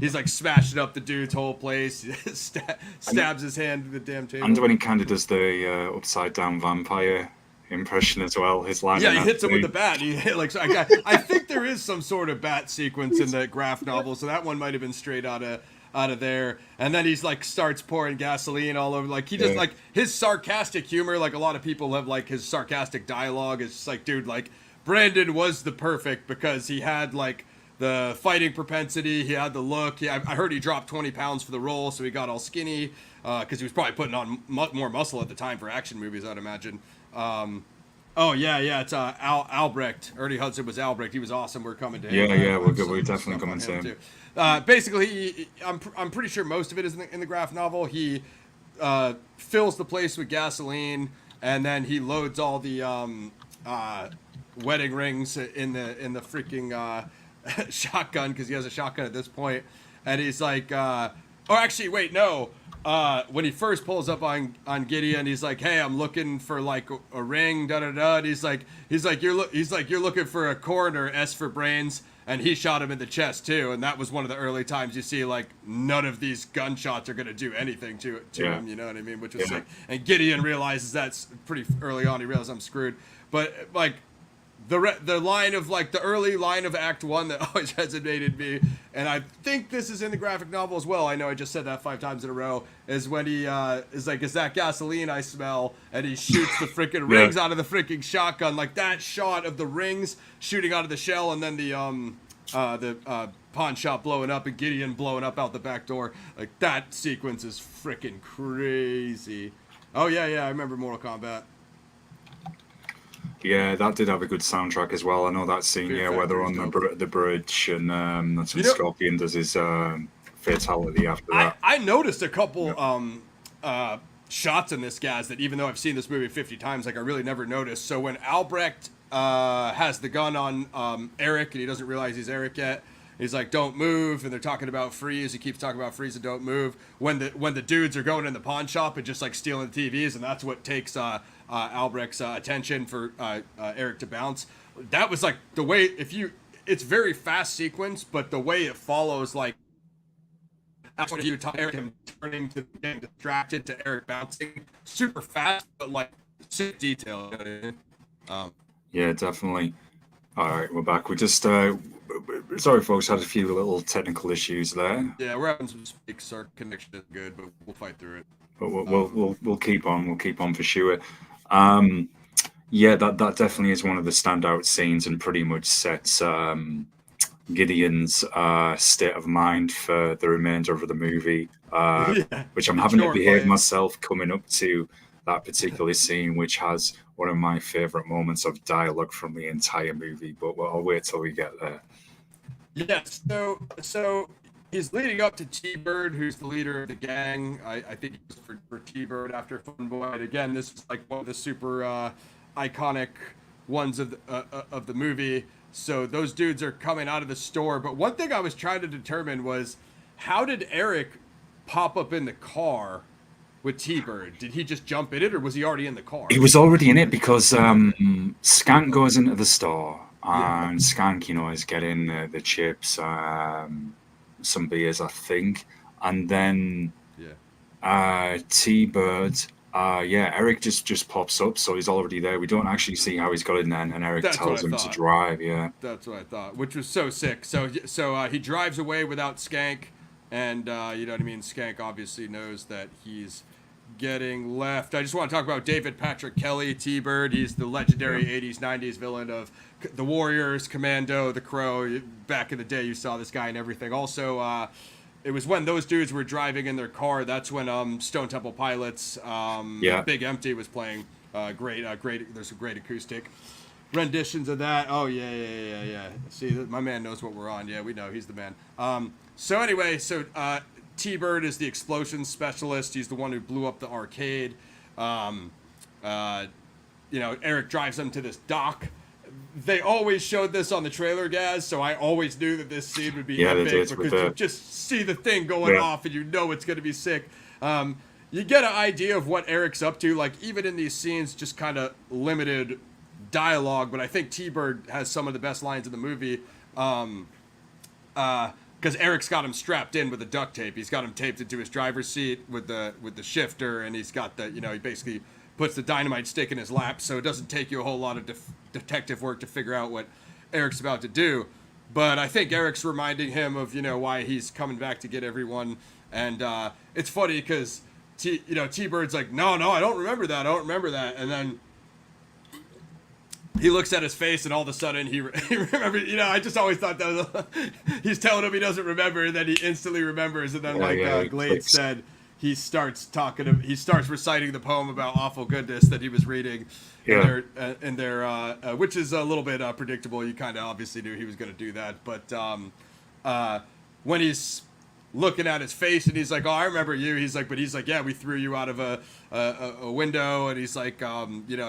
he's like smashing up the dude's whole place. Stabs his hand to the damn table. And when he kind of does the upside down vampire impression as well, his line. Yeah, he hits him with the bat. I think there is some sort of bat sequence in the graphic novel, so that one might have been straight out of there. And then he's like starts pouring gasoline all over. Like he just like his sarcastic humor. Like a lot of people have like his sarcastic dialogue. It's just like, dude, like. Brandon was the perfect because he had like the fighting propensity, he had the look. I heard he dropped 20 pounds for the role, so he got all skinny because he was probably putting on more muscle at the time for action movies, I'd imagine. It's Albrecht. Ernie Hudson was Albrecht. He was awesome. We're coming to him. We're definitely coming to him. Basically, I'm pretty sure most of it is in the graphic novel. He fills the place with gasoline, and then he loads all the wedding rings in the freaking shotgun, because he has a shotgun at this point, and he's like when he first pulls up on Gideon, he's like, hey, I'm looking for like a ring, da-da-da. And he's like you're looking for a coroner, S for brains, and he shot him in the chest too. And that was one of the early times you see like none of these gunshots are gonna do anything to him, you know what I mean, which was sick. And Gideon realizes that's pretty early on. He realizes I'm screwed. But like the line of like the early line of Act 1 that always resonated me, and I think this is in the graphic novel as well. I know I just said that 5 times in a row. Is when he is like, "Is that gasoline I smell?" And he shoots the freaking rings out of the freaking shotgun. Like that shot of the rings shooting out of the shell, and then the pawn shop blowing up and Gideon blowing up out the back door. Like that sequence is freaking crazy. Oh yeah, I remember Mortal Kombat. Yeah, that did have a good soundtrack as well. I know that scene, where they're on the bridge, and that's when Scorpion does his fatality after that. I noticed a couple shots in this, guys, that even though I've seen this movie 50 times, like I really never noticed. So when Albrecht has the gun on Eric, and he doesn't realize he's Eric yet, He's like, don't move, and they're talking about freeze. He keeps talking about freeze and don't move. When the dudes are going in the pawn shop and just like stealing the TVs, and that's what takes Albrecht's attention for Eric to bounce. That was like the way, it's very fast sequence, but the way it follows, like, that's when you talk Eric him turning to getting distracted to Eric bouncing, super fast, but like sick detail. Yeah, definitely. All right, we're back. We just sorry, folks, had a few little technical issues there. Yeah, we're having some speaks. Our connection isn't good, but we'll fight through it. But we'll keep on. We'll keep on for sure. Yeah, that definitely is one of the standout scenes, and pretty much sets Gideon's state of mind for the remainder of the movie, which I'm having to behave myself coming up to that particular scene, which has one of my favorite moments of dialogue from the entire movie. But I'll wait till we get there. Yeah, so he's leading up to T-Bird, who's the leader of the gang. I think he's for T-Bird after Fun Boy. And again, this is like one of the super iconic ones of the movie. So those dudes are coming out of the store. But one thing I was trying to determine was, how did Eric pop up in the car with T-Bird? Did he just jump in it, or was he already in the car? He was already in it, because Skank goes into the store, and Skank, is getting the chips, some beers, I think. And then T-Bird... Eric just pops up, so he's already there. We don't actually see how he's got in there, and Eric tells him to drive. Yeah, that's what I thought, which was so sick. So he drives away without Skank, and you know what I mean. Skank obviously knows that he's getting left. I just want to talk about David Patrick Kelly, T-Bird. He's the legendary 80s, 90s villain of the Warriors, Commando, The Crow. Back in the day, you saw this guy and everything. Also, it was when those dudes were driving in their car. That's when Stone Temple Pilots, Big Empty was playing. Great. There's some great acoustic renditions of that. Oh yeah. See, my man knows what we're on. Yeah, we know he's the man. So anyway, T-Bird is the explosion specialist. He's the one who blew up the arcade. Eric drives them to this dock. They always showed this on the trailer, guys, so I always knew that this scene would be epic, because you just see the thing going off and you know it's going to be sick. You get an idea of what Eric's up to, like, even in these scenes, just kind of limited dialogue, but I think T-Bird has some of the best lines in the movie, because Eric's got him strapped in with the duct tape. He's got him taped into his driver's seat with the shifter, and he's got he basically puts the dynamite stick in his lap, so it doesn't take you a whole lot of detective work to figure out what Eric's about to do. But I think Eric's reminding him of, why he's coming back to get everyone. And it's funny because, T-Bird's like, no, I don't remember that. And then he looks at his face, and all of a sudden he remembers. I just always thought that was he's telling him he doesn't remember, and then he instantly remembers. And then, Glade said, he starts reciting the poem about awful goodness that he was reading in their which is a little bit predictable. You kind of obviously knew he was going to do that. But when he's looking at his face and he's like, oh, I remember you. He's like, yeah, we threw you out of a window. And he's like,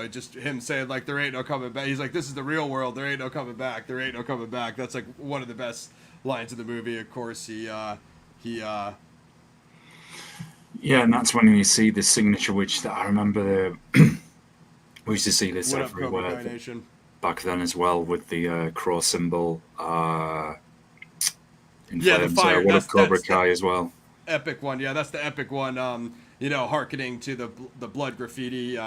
just him saying, like, there ain't no coming back. He's like, this is the real world. There ain't no coming back. There ain't no coming back. That's like one of the best lines of the movie. Of course, yeah, and that's when you see the signature, which I remember we used to see this everywhere back then as well, with the cross symbol. The fire. That's Cobra Kai as well. Epic one, yeah, that's the epic one. Hearkening to the blood graffiti.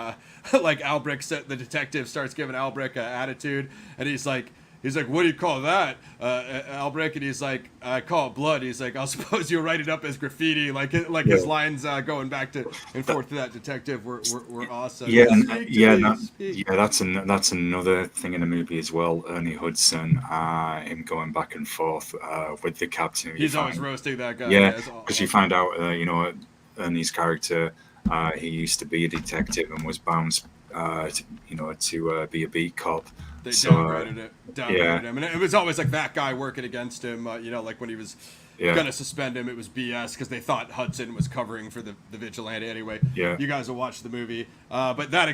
Like Albrecht said, the detective starts giving Albrecht an attitude, and he's like, what do you call that, Albrecht? And he's like, I call it blood. He's like, I suppose you'll write it up as graffiti. His lines going back and forth to that detective were awesome. That's another thing in the movie as well. Ernie Hudson, him going back and forth with the captain. He's always roasting that guy. Yeah, because you find out, Ernie's character, he used to be a detective and was bound, to be a beat cop. They downgraded him, and it was always like that guy working against him. Like when he was gonna suspend him, it was BS because they thought Hudson was covering for the vigilante anyway. Yeah, you guys will watch the movie. But that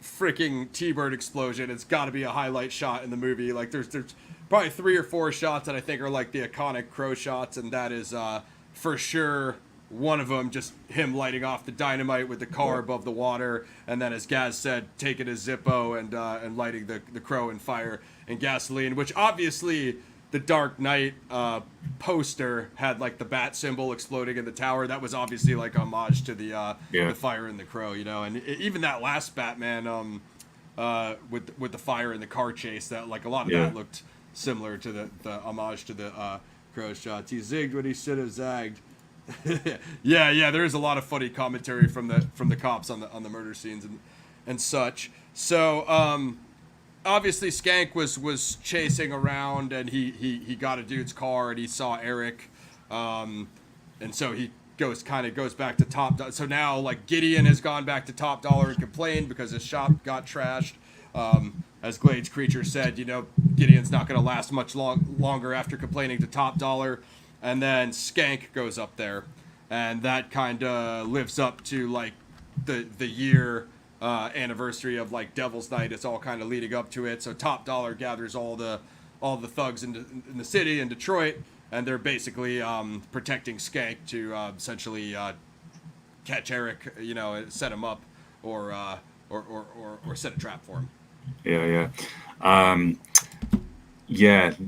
freaking T-Bird explosion, it's got to be a highlight shot in the movie. Like there's probably 3 or 4 shots that I think are like the iconic Crow shots, and that is for sure one of them, just him lighting off the dynamite with the car above the water, and then, as Gaz said, taking his Zippo and lighting the Crow in fire and gasoline, which obviously the Dark Knight poster had like the bat symbol exploding in the tower. That was obviously like homage to the fire in the Crow, you know. And even that last Batman with the fire in the car chase, that like a lot of that looked similar to the homage to the Crow shots. He zigged when he should have zagged. yeah, there is a lot of funny commentary from the cops on the murder scenes and such. So obviously Skank was chasing around, and he got a dude's car, and he saw Eric, and so he goes back to Top Dollar. So now like Gideon has gone back to Top Dollar and complained because his shop got trashed. As Glade's creature said, you know, Gideon's not going to last much longer after complaining to Top Dollar. And then Skank goes up there, and that kind of lives up to like the year anniversary of like Devil's Night. It's all kind of leading up to it. So Top Dollar gathers all the thugs in the city in Detroit, and they're basically protecting Skank to essentially catch Eric, you know, set him up or set a trap for him.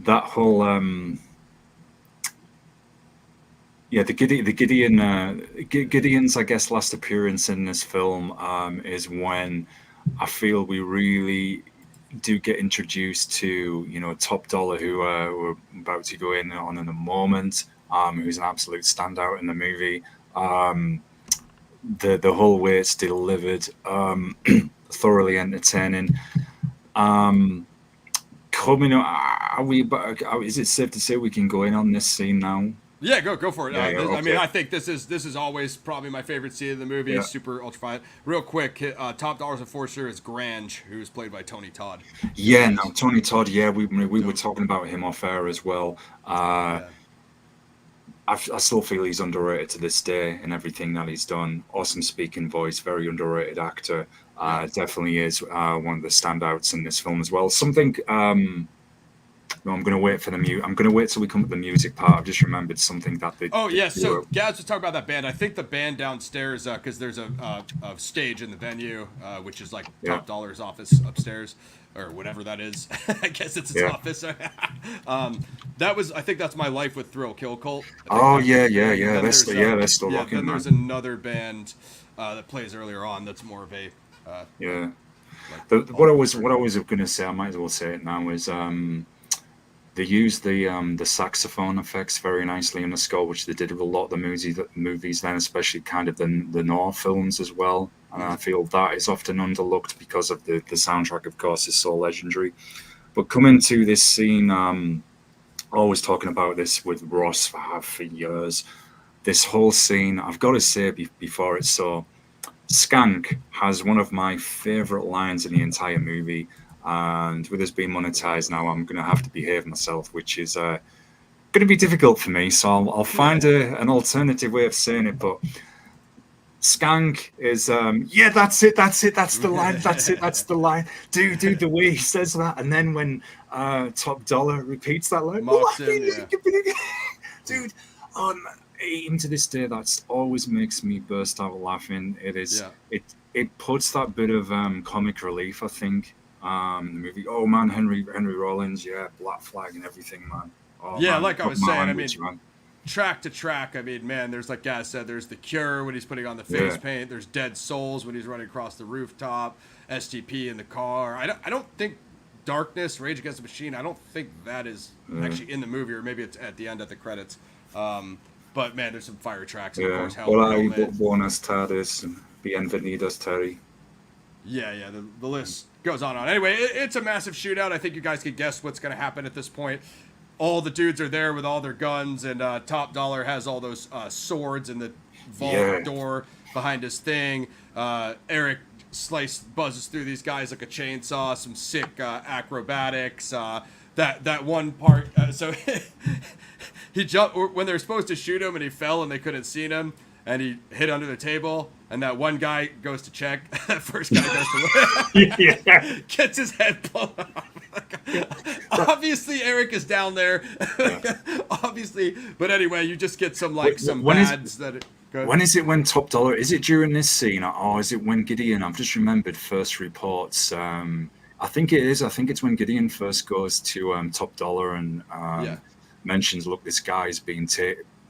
That whole. Gideon's, I guess, last appearance in this film is when I feel we really do get introduced to, you know, Top Dollar, who we're about to go in on in a moment, who's an absolute standout in the movie. The whole way it's delivered, thoroughly entertaining. Is it safe to say we can go in on this scene now? Yeah, go for it. Okay. I mean, I think this is always probably my favorite scene of the movie. It's super ultra-violent. Real quick, Top Dollar's enforcer is Grange, who's played by Tony Todd. Yeah, no, Tony Todd. Yeah, we were talking about him off air as well. I still feel he's underrated to this day in everything that he's done. Awesome speaking voice, very underrated actor. Definitely is one of the standouts in this film as well. Something. No, I'm going to wait for the I'm going to wait till we come to the music part. I've just remembered something that they. Oh yeah, so Gaz was talking about that band. I think the band downstairs, because there's a stage in the venue, which is like Top Dollar's office upstairs, or whatever that is. I guess it's his office. I think that's My Life with Thrill Kill Cult. Oh yeah. They're still rocking. Then there's another band that plays earlier on. That's more of a. What I was going to say, I might as well say it now, is they used the saxophone effects very nicely in the score, which they did with a lot of the movies then, especially kind of the Noir films as well. And I feel that is often underlooked because of the soundtrack, of course, is so legendary. But coming to this scene, always talking about this with Ross for years. This whole scene, I've got to say before it's so, Skank has one of my favorite lines in the entire movie. And with us being monetized now, I'm going to have to behave myself, which is going to be difficult for me. So I'll find an alternative way of saying it. But Skank is, that's it. That's the line. That's the line. Dude, the way he says that. And then when Top Dollar repeats that line, dude, even to this day, that always makes me burst out laughing. It puts that bit of comic relief, I think. The movie. Oh man, Henry Rollins, Black Flag and everything, man. Oh, man, like I was saying, language, I mean, track to track. I mean, man, there's like Gaz said, there's The Cure when he's putting on the face paint. There's Dead Souls when he's running across the rooftop. STP in the car. I don't think Darkness, Rage Against the Machine. I don't think that is actually in the movie, or maybe it's at the end of the credits. But man, there's some fire tracks. And of course, Buenas tardes, bienvenidos, Terry. Yeah, the list goes on. Anyway, it's a massive shootout. I think you guys can guess what's going to happen at this point. All the dudes are there with all their guns, and Top Dollar has all those swords in the vault door behind his thing. Eric buzzes through these guys like a chainsaw. Some sick acrobatics. That one part. So he jumped when they were supposed to shoot him, and he fell, and they couldn't see him. And he hit under the table, and that one guy goes to check. That first guy goes to look. Gets his head blown off. Obviously, Eric is down there. Yeah. Obviously, but anyway, you just get some some when bads that. When is it when Top Dollar? Is it during this scene, or is it when Gideon? I've just remembered first reports. I think it is. I think it's when Gideon first goes to Top Dollar and mentions, "Look, this guy's being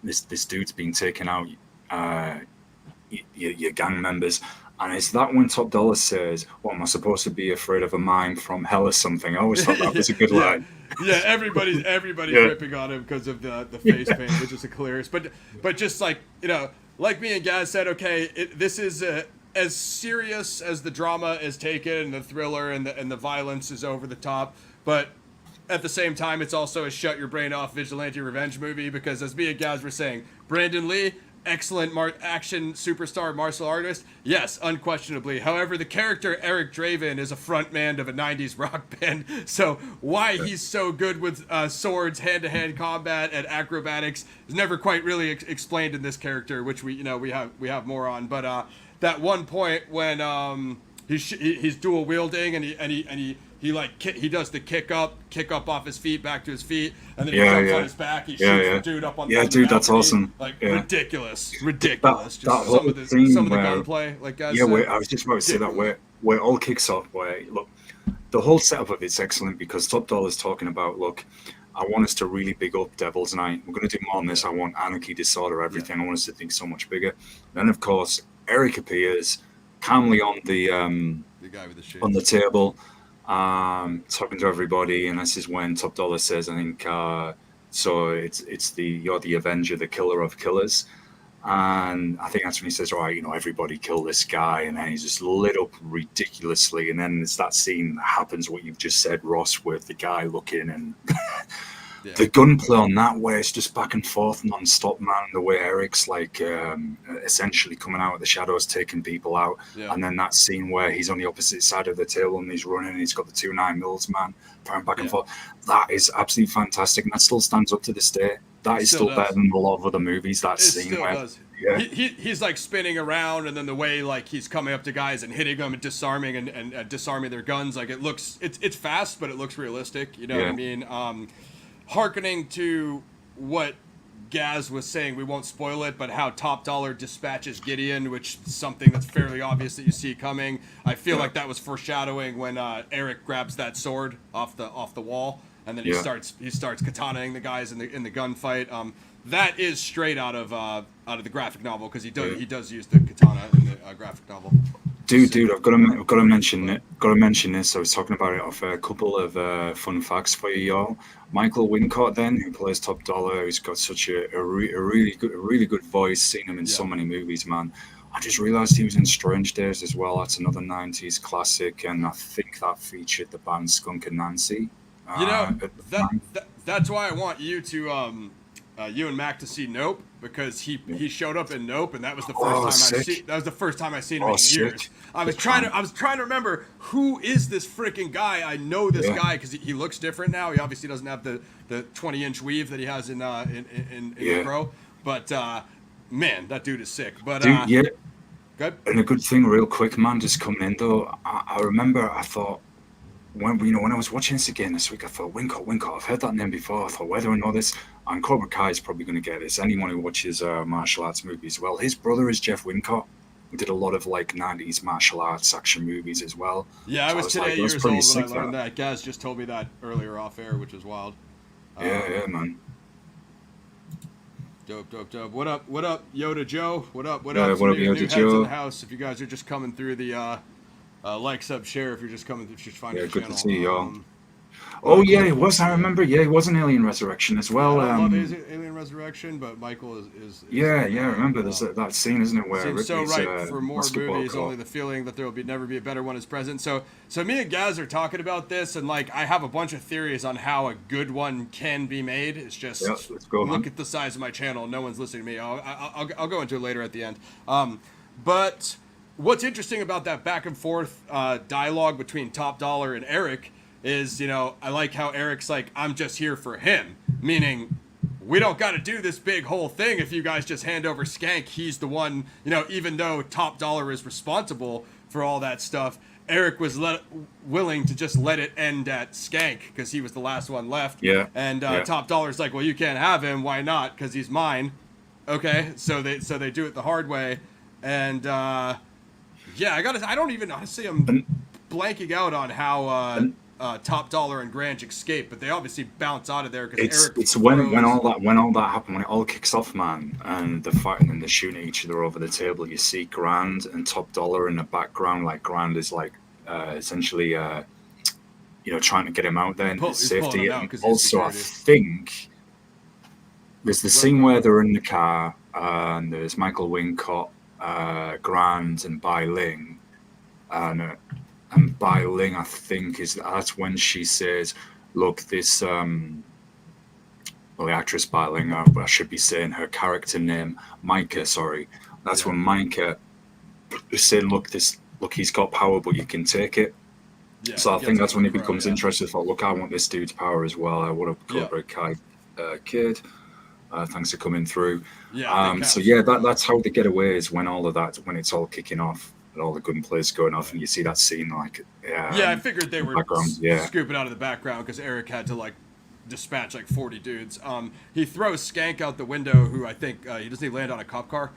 this dude's being taken out. Your gang members." And is that when Top Dollar says, "What am I supposed to be afraid of a mime from hell or something?" I always thought that was a good line. Yeah, everybody's ripping on him because of the face paint, which is hilarious. But just like like me and Gaz said, okay, this is as serious as the drama is taken, and the thriller and the violence is over the top. But at the same time, it's also a shut your brain off vigilante revenge movie because, as me and Gaz were saying, Brandon Lee. Excellent action superstar martial artist. Yes, unquestionably. However, the character Eric Draven is a frontman of a 90s rock band. So why he's so good with swords, hand-to-hand combat, and acrobatics is never quite really explained in this character, which we have more on. But that one point when he's dual wielding and he does the kick up off his feet back to his feet, and then he jumps on his back. He shoots the dude up on the dude, that's balcony. awesome. Like ridiculous. That Just some of the gunplay, like guys. I was just about to say that where it all kicks off. Where look, the whole setup of it's excellent because Top Dollar's talking about, look, I want us to really big up Devil's Night. We're going to do more on this. I want anarchy, disorder, everything. I want us to think so much bigger. Then of course Eric appears calmly on the guy with the shades on the table. Talking to everybody, and this is when Top Dollar says, I think, so you're the Avenger, the killer of killers. And I think that's when he says, all right, everybody kill this guy. And then he's just lit up ridiculously. And then it's that scene that happens, what you've just said, Ross, with the guy looking and the gunplay on that, where it's just back and forth non-stop, man. The way Eric's like essentially coming out of the shadows, taking people out. Yeah. And then that scene where he's on the opposite side of the table and he's running and he's got the 2 9mm, man, firing back and forth. That is absolutely fantastic. And that still stands up to this day. That is still better than a lot of other movies, that scene. Still does. Yeah. He's like spinning around, and then the way like he's coming up to guys and hitting them and disarming and disarming their guns. Like it's fast, but it looks realistic. You know what I mean? Hearkening to what Gaz was saying, we won't spoil it, but how Top Dollar dispatches Gideon, which is something that's fairly obvious that you see coming. I feel like that was foreshadowing when Eric grabs that sword off the wall, and then he starts katanaing the guys in the gunfight. That is straight out of the graphic novel because he does use the katana in the graphic novel. Dude, I've got to mention it. Got to mention this. I was talking about it off a couple of fun facts for you, y'all. Michael Wincott, then, who plays Top Dollar, who's got such a really good voice. Seen him in so many movies, man. I just realised he was in Strange Days as well. That's another '90s classic, and I think that featured the band Skunk and Nancy. That's why I want you to you and Mac to see Nope, because he showed up in Nope, and that was the first time I seen him in years. I was trying to remember, who is this freaking guy? I know this guy because he looks different now. He obviously doesn't have the 20-inch weave that he has in the Pro, but man, that dude is sick. But good. And a good thing, real quick, man, just coming in though. I remember I thought, when I was watching this again this week, I thought, Wincott, I've heard that name before. I thought, whether or not this, and Cobra Kai is probably going to get this. Anyone who watches martial arts movies, well, his brother is Jeff Wincott, who did a lot of like 90s martial arts action movies as well. Yeah, I was today years old when I learned that. Gaz just told me that earlier off air, which is wild. Yeah, man. Dope. What up, Yoda Joe? What up, Yoda new Joe? Heads in the house. If you guys are just coming through the like, sub, share if you're just coming through, just finding the channel. Good to see y'all. He was. I remember. Yeah, he was in Alien Resurrection as well. I love Alien Resurrection, but Michael is I remember. There's that scene, isn't it, where seems so right for more movies. Court. Only the feeling that there will never be a better one is present. So me and Gaz are talking about this, and like I have a bunch of theories on how a good one can be made. It's just let's go, look at the size of my channel. No one's listening to me. I'll go into it later at the end. But what's interesting about that back and forth dialogue between Top Dollar and Eric is, I like how Eric's like, I'm just here for him, meaning we don't got to do this big whole thing if you guys just hand over Skank. He's the one, even though Top Dollar is responsible for all that stuff, Eric was willing to just let it end at Skank because he was the last one left. Yeah. And Top Dollar's like, well, you can't have him. Why not? Because he's mine. Okay, so they do it the hard way, and I don't even honestly I'm blanking out on how Top Dollar and Grange escape, but they obviously bounce out of there because Eric. It's when all that happened, when it all kicks off, man, and they're fighting and they're shooting at each other over the table. You see Grand and Top Dollar in the background. Like Grand is like essentially trying to get him out there into safety. And also, I think there's the scene where they're in the car, and there's Michael Wincott, Grand, and Bai Ling, and Bai Ling, I think, that's when she says, "Look, this the actress Bai Ling, I should be saying her character name, Micah. Sorry, that's when Micah is saying, look, he's got power, but you can take it." Yeah, so I think that's when he becomes interested. Thought, look, I want this dude's power as well. I want to Cobra Kai kid. Thanks for coming through. Yeah. That's how they get away, is when when it's all kicking off and all the gunplay's going off, and you see that scene like. I figured they were scooping out of the background because Eric had to dispatch 40 dudes. He throws Skank out the window, who I think he land on a cop car.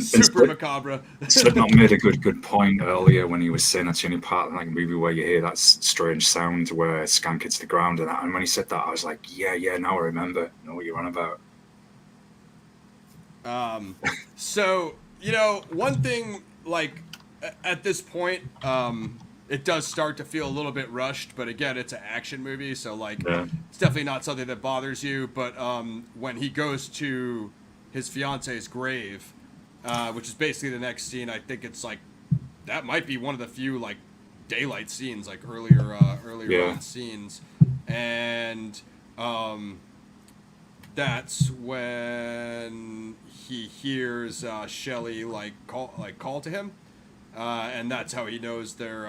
Super macabre. Slipknot made a good point earlier when he was saying that's the only part of the movie where you hear that strange sound where Skank hits the ground and that. And when he said that, I was like, yeah, now I remember. I know what you're on about. So one thing at this point, it does start to feel a little bit rushed, but again, it's an action movie, so it's definitely not something that bothers you. But when he goes to his fiance's grave, which is basically the next scene, I think it's that might be one of the few daylight scenes, earlier on scenes, and that's when he hears Shelley call to him. And that's how he knows they're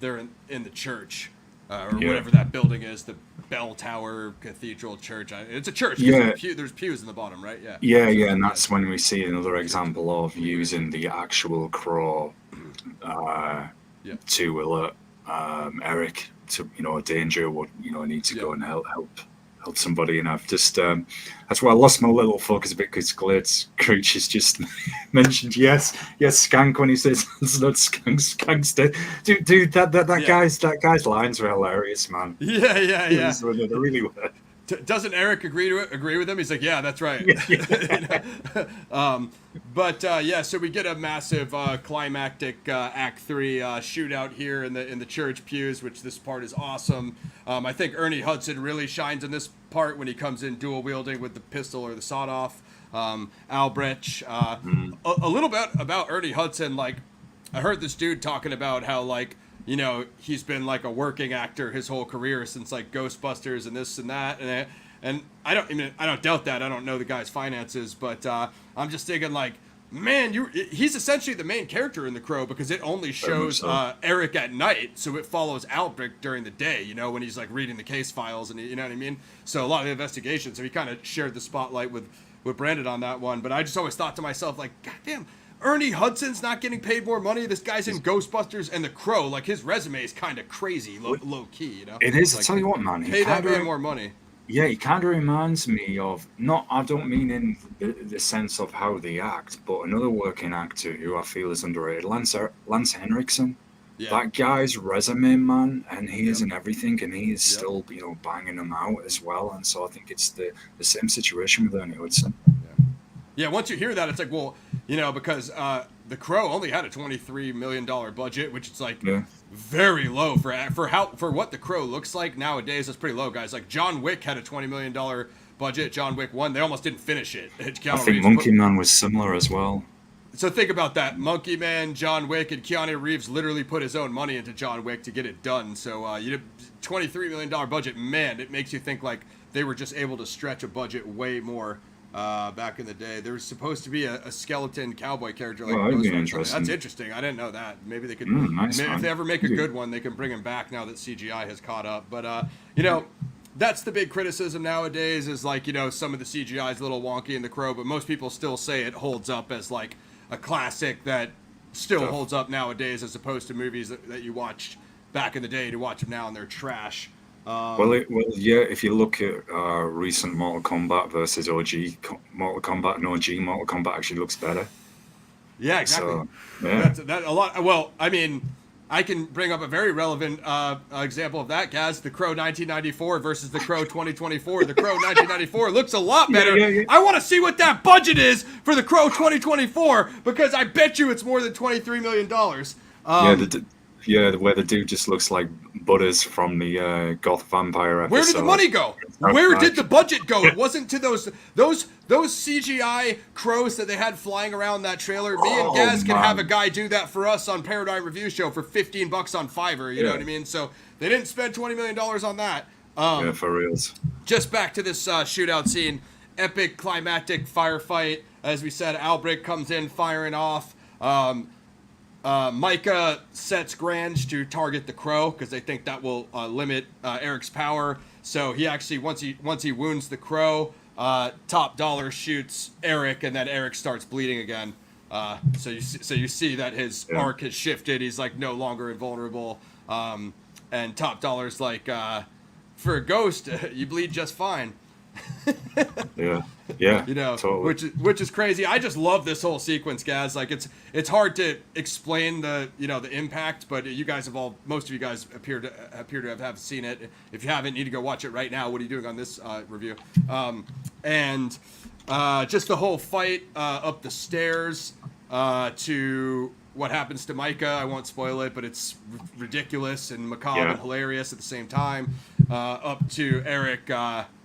in the church or whatever that building is, the Bell Tower Cathedral Church. It's a church. Yeah, there's pews in the bottom, right? Yeah, and that's when we see another example of using the actual crow to alert Eric to danger. What need to go and help somebody, and I've just that's why I lost my little focus a bit because Creech has just mentioned yes Skank when he says it's not Skank's dead. Dude, that guy's lines are hilarious, man. Yeah. They really were. Doesn't Eric agree with him? He's like, yeah, that's right. So we get a massive climactic Act 3 shootout here in the church pews, which this part is awesome. I think Ernie Hudson really shines in this part when he comes in dual wielding with the pistol or the sawed-off. Albrecht. A little bit about Ernie Hudson. I heard this dude talking about how he's been a working actor his whole career since Ghostbusters and this and that, and I don't doubt that. I don't know the guy's finances, but I'm just thinking man, he's essentially the main character in The Crow because it only shows Eric at night, so it follows Albrecht during the day, when he's reading the case files, and you know what I mean. So a lot of the investigation. So he kind of shared the spotlight with Brandon on that one. But I just always thought to myself, goddamn. Ernie Hudson's not getting paid more money. This guy's in Ghostbusters and The Crow. His resume is kind of crazy, low key, It is. I tell you what, man. Pay that man more money. Yeah, he kind of reminds me of, I don't mean in the sense of how they act, but another working actor who I feel is underrated, Lance Henriksen. Yeah. That guy's resume, man, and he is in everything, and he is still, banging them out as well. And so I think it's the same situation with Ernie Hudson. Yeah, once you hear that, it's because The Crow only had a $23 million budget, which is very low for what The Crow looks like nowadays. That's pretty low, guys. John Wick had a $20 million budget. John Wick 1, they almost didn't finish it. I think Monkey Man was similar as well. So think about that. Monkey Man, John Wick, and Keanu Reeves literally put his own money into John Wick to get it done. So you did $23 million budget. Man, it makes you think they were just able to stretch a budget way more. Back in the day, there was supposed to be a skeleton cowboy character that'd be interesting. That's interesting. I didn't know that. Maybe they could. If they ever make a good one, they can bring him back now that CGI has caught up. But that's the big criticism nowadays. Is some of the CGI is a little wonky in The Crow, but most people still say it holds up as a classic that still holds up nowadays, as opposed to movies that you watched back in the day to watch them now and they're trash. Yeah. If you look at recent Mortal Kombat versus Mortal Kombat, and OG Mortal Kombat actually looks better. Yeah, exactly. So, yeah. That a lot. Well, I mean, I can bring up a very relevant example of that, Gaz. The Crow 1994 versus the Crow 2024. The Crow 1994 looks a lot better. Yeah. I want to see what that budget is for the Crow 2024, because I bet you it's more than $23 million. Where the dude just looks like Butters from the Goth Vampire episode. Where did the money go? Where did the budget go? It wasn't to those CGI crows that they had flying around that trailer. Me and Gaz can have a guy do that for us on Paradigm Review Show for $15 on Fiverr. You know what I mean? So they didn't spend $20 million on that. Yeah, for reals. Just back to this shootout scene. Epic climactic firefight. As we said, Albrecht comes in firing off. Micah sets Grange to target the Crow because they think that will limit Eric's power. So he actually, once he wounds the Crow, Top Dollar shoots Eric, and then Eric starts bleeding again. So you see that his arc has shifted. He's like no longer invulnerable. And Top Dollar's like, for a ghost, you bleed just fine. Yeah, you know, totally. which is crazy. I just love this whole sequence, guys. Like it's hard to explain the impact, but most of you guys appear to have seen it. If you haven't, you need to go watch it right now. What are you doing on this review? And just the whole fight up the stairs to what happens to Micah. I won't spoil it, but it's ridiculous and macabre and hilarious at the same time. Up to Eric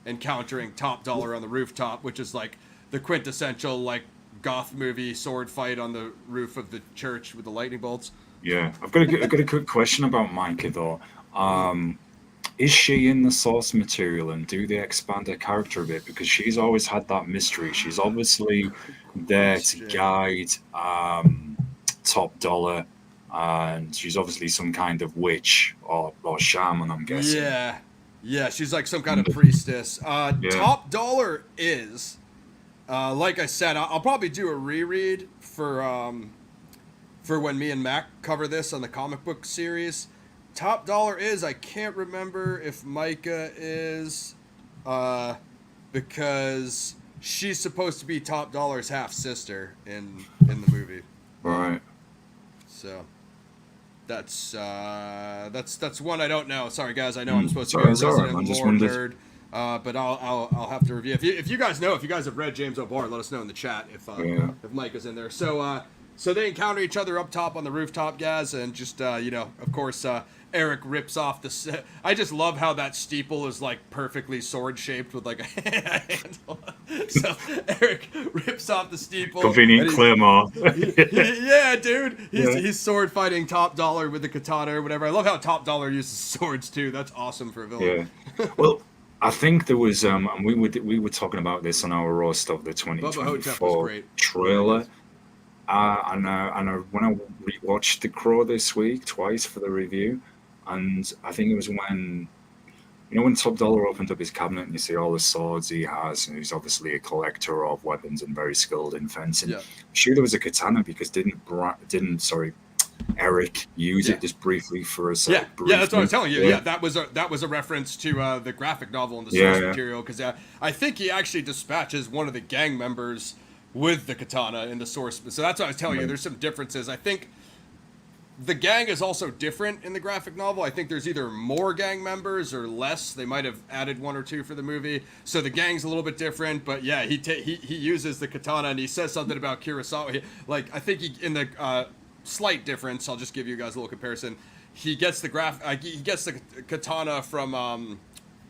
encountering Top Dollar on the rooftop, which is like the quintessential like goth movie sword fight on the roof of the church with the lightning bolts. Yeah, I've got a quick question about Micah though. Is she in the source material, and do they expand her character a bit? Because she's always had that mystery. She's obviously there to guide Top Dollar, and she's obviously some kind of witch or shaman, I'm guessing. Yeah, she's like some kind of priestess. Top Dollar is, like I said, I'll probably do a reread for when me and Mac cover this on the comic book series. Top Dollar is, I can't remember if Micah is, because she's supposed to be Top Dollar's half sister in the movie. Right. So. That's one I don't know. Sorry, guys. I know I'm supposed to be a resident lore nerd, but I'll have to review. If you guys know, if you guys have read James O'Barr, let us know in the chat if Mike is in there. So they encounter each other up top on the rooftop, guys, and just of course, Eric rips off the. I just love how that steeple is like perfectly sword shaped with like a handle. So Eric rips off the steeple. Convenient Claymore. Yeah, dude. He's sword fighting Top Dollar with the katana or whatever. I love how Top Dollar uses swords too. That's awesome for a villain. Yeah. Well, I think there was and we were talking about this on our roast of the 2024 trailer. And when I rewatched The Crow this week twice for the review, and I think it was when Top Dollar opened up his cabinet and you see all the swords he has, and he's obviously a collector of weapons and very skilled in fencing. Yeah. I'm sure there was a katana, because didn't Eric use it just briefly for a second? Yeah, that's what I was telling you. Yeah, that was a reference to the graphic novel and the source material, because I think he actually dispatches one of the gang members with the katana in the source. So that's what I was telling you. There's some differences. I think the gang is also different in the graphic novel. I think there's either more gang members or less. They might have added one or two for the movie. So the gang's a little bit different. But yeah, he uses the katana, and he says something about Kurosawa. I think in the slight difference, I'll just give you guys a little comparison. He gets the katana from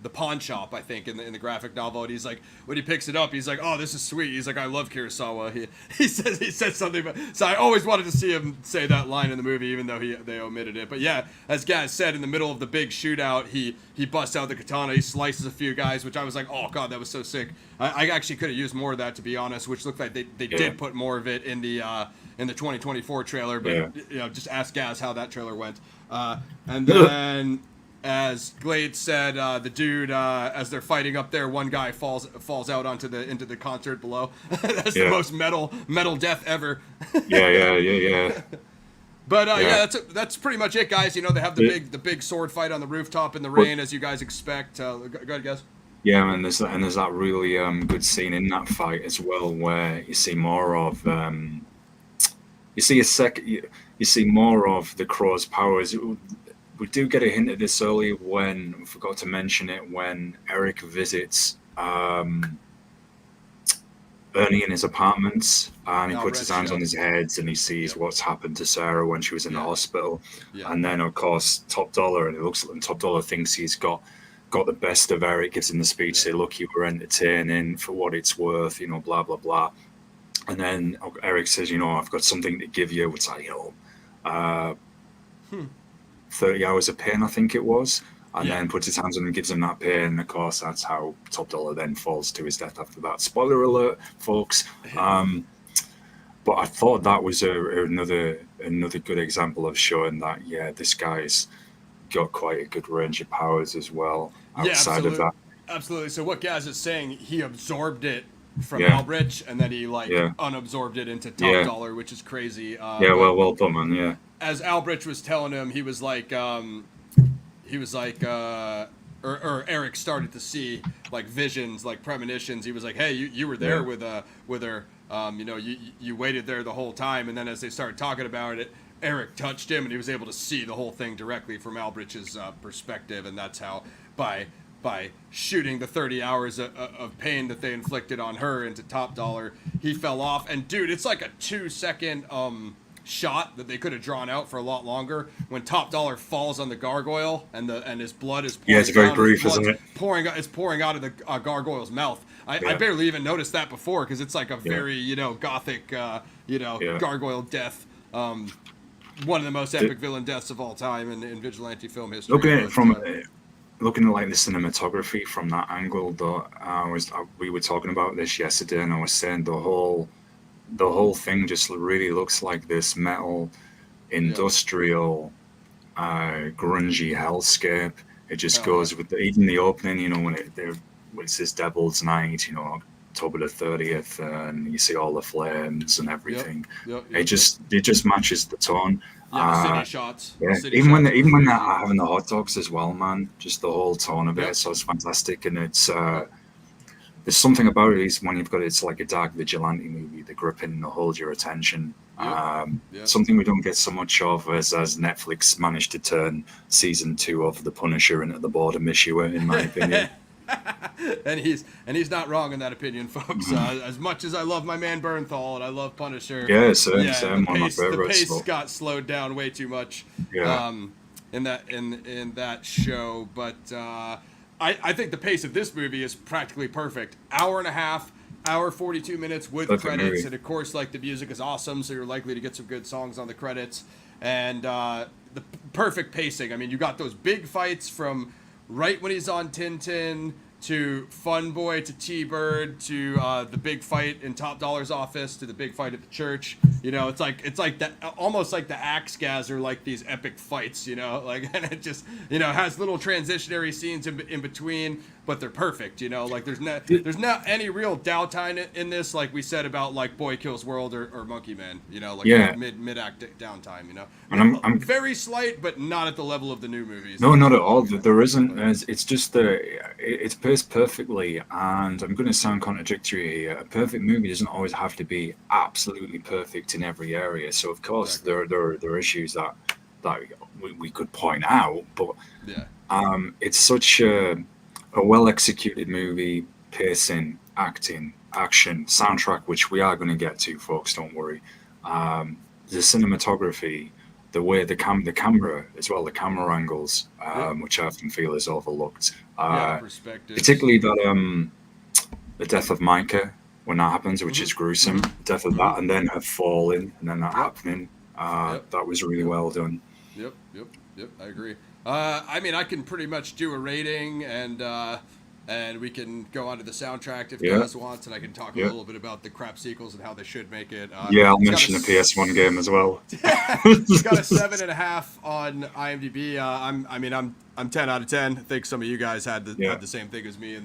the pawn shop, I think, in the graphic novel, and he's like, when he picks it up, he's like, "Oh, this is sweet." He's like, "I love Kurosawa." He says something about, so I always wanted to see him say that line in the movie, even though they omitted it. But yeah, as Gaz said, in the middle of the big shootout, he busts out the katana, he slices a few guys, which I was like, "Oh god, that was so sick." I actually could have used more of that, to be honest, which looked like they did put more of it in the 2024 trailer, but just ask Gaz how that trailer went, and then. as Glade said, the dude, as they're fighting up there, one guy falls out into the concert below. That's the most metal death ever. Yeah. But yeah, that's pretty much it, guys. You know, they have the big sword fight on the rooftop in the rain, as you guys expect. Go ahead, guys. Yeah, and there's that really good scene in that fight as well, where you see more of you see more of the Crow's powers. We do get a hint of this earlier when we forgot to mention it when Eric visits Ernie in his apartments, and he puts his hands on his head and he sees what's happened to Sarah when she was in the hospital. And then of course Top Dollar, and it looks like Top Dollar thinks he's got the best of Eric, gives him the speech, say, look, you were entertaining for what it's worth, you know, blah blah blah. And then Eric says, you know, I've got something to give you. It's like, you know, 30 hours of pain, I think it was. And then puts his hands on him and gives him that pain. And of course, that's how Top Dollar then falls to his death after that. Spoiler alert, folks. But I thought that was another good example of showing that, this guy's got quite a good range of powers as well outside of that. Absolutely. So what Gaz is saying, he absorbed it from Albrecht, and then he unabsorbed it into Top Dollar, which is crazy. Well done, man. Yeah. As Albrecht was telling him, he was like, Eric started to see like visions, like premonitions. He was like, hey, you were there with her. You know, you waited there the whole time. And then as they started talking about it, Eric touched him, and he was able to see the whole thing directly from Albrecht's perspective. And that's how by shooting the 30 hours of pain that they inflicted on her into Top Dollar, he fell off. And dude, it's like a 2-second shot that they could have drawn out for a lot longer when Top Dollar falls on the gargoyle and his blood is pouring it's very brief, isn't it? It's pouring out of the gargoyle's mouth. I barely even noticed that before because it's like a very gothic gargoyle death. One of the most epic villain deaths of all time in vigilante film history. Looking at like the cinematography from that angle, though, we were talking about this yesterday, and I was saying the whole thing just really looks like this metal, industrial, grungy hellscape. It just goes with even the opening, you know, when it says Devil's Night, you know, October the 30th, and you see all the flames and everything. It just matches the tone. City shots. Even when they're having the hot dogs as well, man, just the whole tone of it. So it's fantastic, and it's there's something about it is when it's like a dark vigilante movie, the gripping, the hold your attention. Something we don't get so much of as Netflix managed to turn season 2 of The Punisher into the boredom issue, in my opinion. and he's not wrong in that opinion, folks. As much as I love my man Bernthal and I love Punisher, same. One of my favorites. The pace got slowed down way too much in that show. But I think the pace of this movie is practically perfect. Hour and a half, hour 42 minutes with credits, and of course, like, the music is awesome, so you're likely to get some good songs on the credits, and the perfect pacing. I mean, you got those big fights from right when he's on Tintin to Fun Boy to T-Bird to the big fight in Top Dollar's office to the big fight at the church. You know, it's like that, almost like the Axe Gaz are like these epic fights, you know, like, and it just, you know, has little transitionary scenes in between, but they're perfect, you know, like there's not any real downtime in this, like we said about like Boy Kills World or Monkey Man, you know, like mid-act downtime, you know. And I'm very slight, but not at the level of the new movies. No, not at all. There isn't. It's just it's paced perfectly, and I'm going to sound contradictory here. A perfect movie doesn't always have to be absolutely perfect in every area. So of course there are issues that we could point out, but it's such a well executed movie, pacing, acting, action, soundtrack, which we are going to get to, folks. Don't worry. The cinematography, the way the camera as well, the camera angles, which I often feel is overlooked. Perspective. Particularly that the death of Micah, when that happens, which is gruesome, the death of that, and then her falling, and then that happening. That was really well done. Yep, I agree. I mean, I can pretty much do a rating, and we can go on to the soundtrack if you guys want, and I can talk a little bit about the crap sequels and how they should make it. I'll mention the PS1 game as well. It's got a 7.5 on IMDb. I'm 10 out of 10. I think some of you guys had Yeah. the same thing as me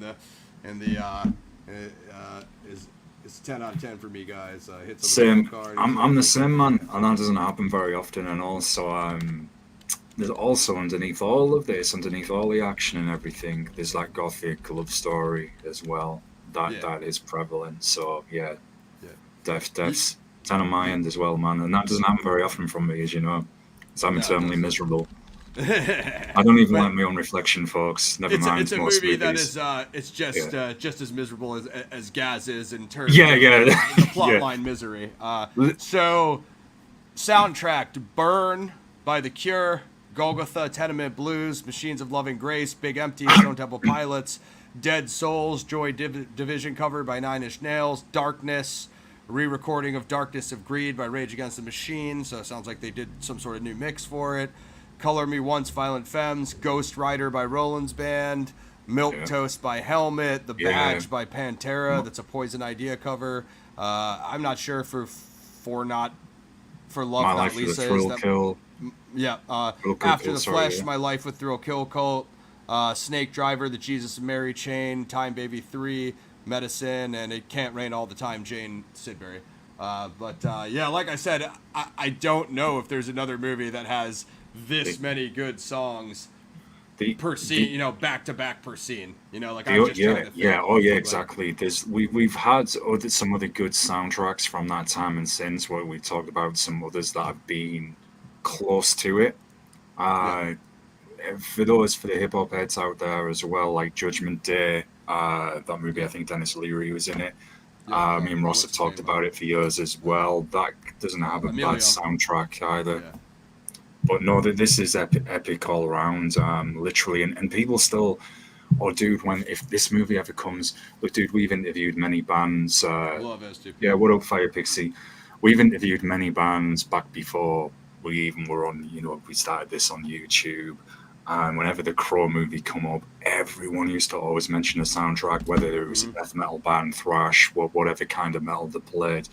is 10 out of 10 for me, guys. Hit some Same. card. I'm the same, man, and that doesn't happen very often. And also, there's also underneath all of this, underneath all the action and everything, there's that gothic love story as well. That is prevalent. So yeah, Def's 10 on my end as well, man, and that doesn't happen very often from me, as you know. So I'm eternally miserable. I don't even like my own reflection, folks. Never mind. It's a most movie movies. that is just as miserable as Gaz is in terms of the plotline misery. So, soundtrack to Burn by The Cure, Golgotha, Tenement Blues, Machines of Loving Grace, Big Empty, Stone Temple Pilots, Dead Souls, Joy Division cover by Nine Inch Nails, Darkness, re-recording of Darkness of Greed by Rage Against the Machine. So it sounds like they did some sort of new mix for it. Color Me Once, Violent Femmes, Ghost Rider by Roland's Band, Milk Toast by Helmet, The Badge by Pantera. That's a Poison Idea cover. I'm not sure for Love My Not Life Lisa with a Thrill is. Kill. After the Flesh, My Life with Thrill Kill Cult, Snake Driver, The Jesus and Mary Chain, Time Baby 3, Medicine, and It Can't Rain All the Time, Jane Sidbury. Like I said, I don't know if there's another movie that has this many good songs per scene, back to back per scene. I'm just trying to think. Exactly. We've had some other good soundtracks from that time and since, where we talked about some others that have been close to it. For the hip hop heads out there as well, like Judgment Day, that movie, I think Dennis Leary was in it. Me and Ross have talked about it for years as well. That doesn't have a bad soundtrack either. Yeah. But no, this is epic all around, literally. And people still, dude, if this movie ever comes, look, dude, we've interviewed many bands. Love STP. Yeah, what up, Fire Pixie? We've interviewed many bands back before we even were on, we started this on YouTube. And whenever the Crow movie come up, everyone used to always mention the soundtrack, whether it was a death metal band, thrash, whatever kind of metal they played.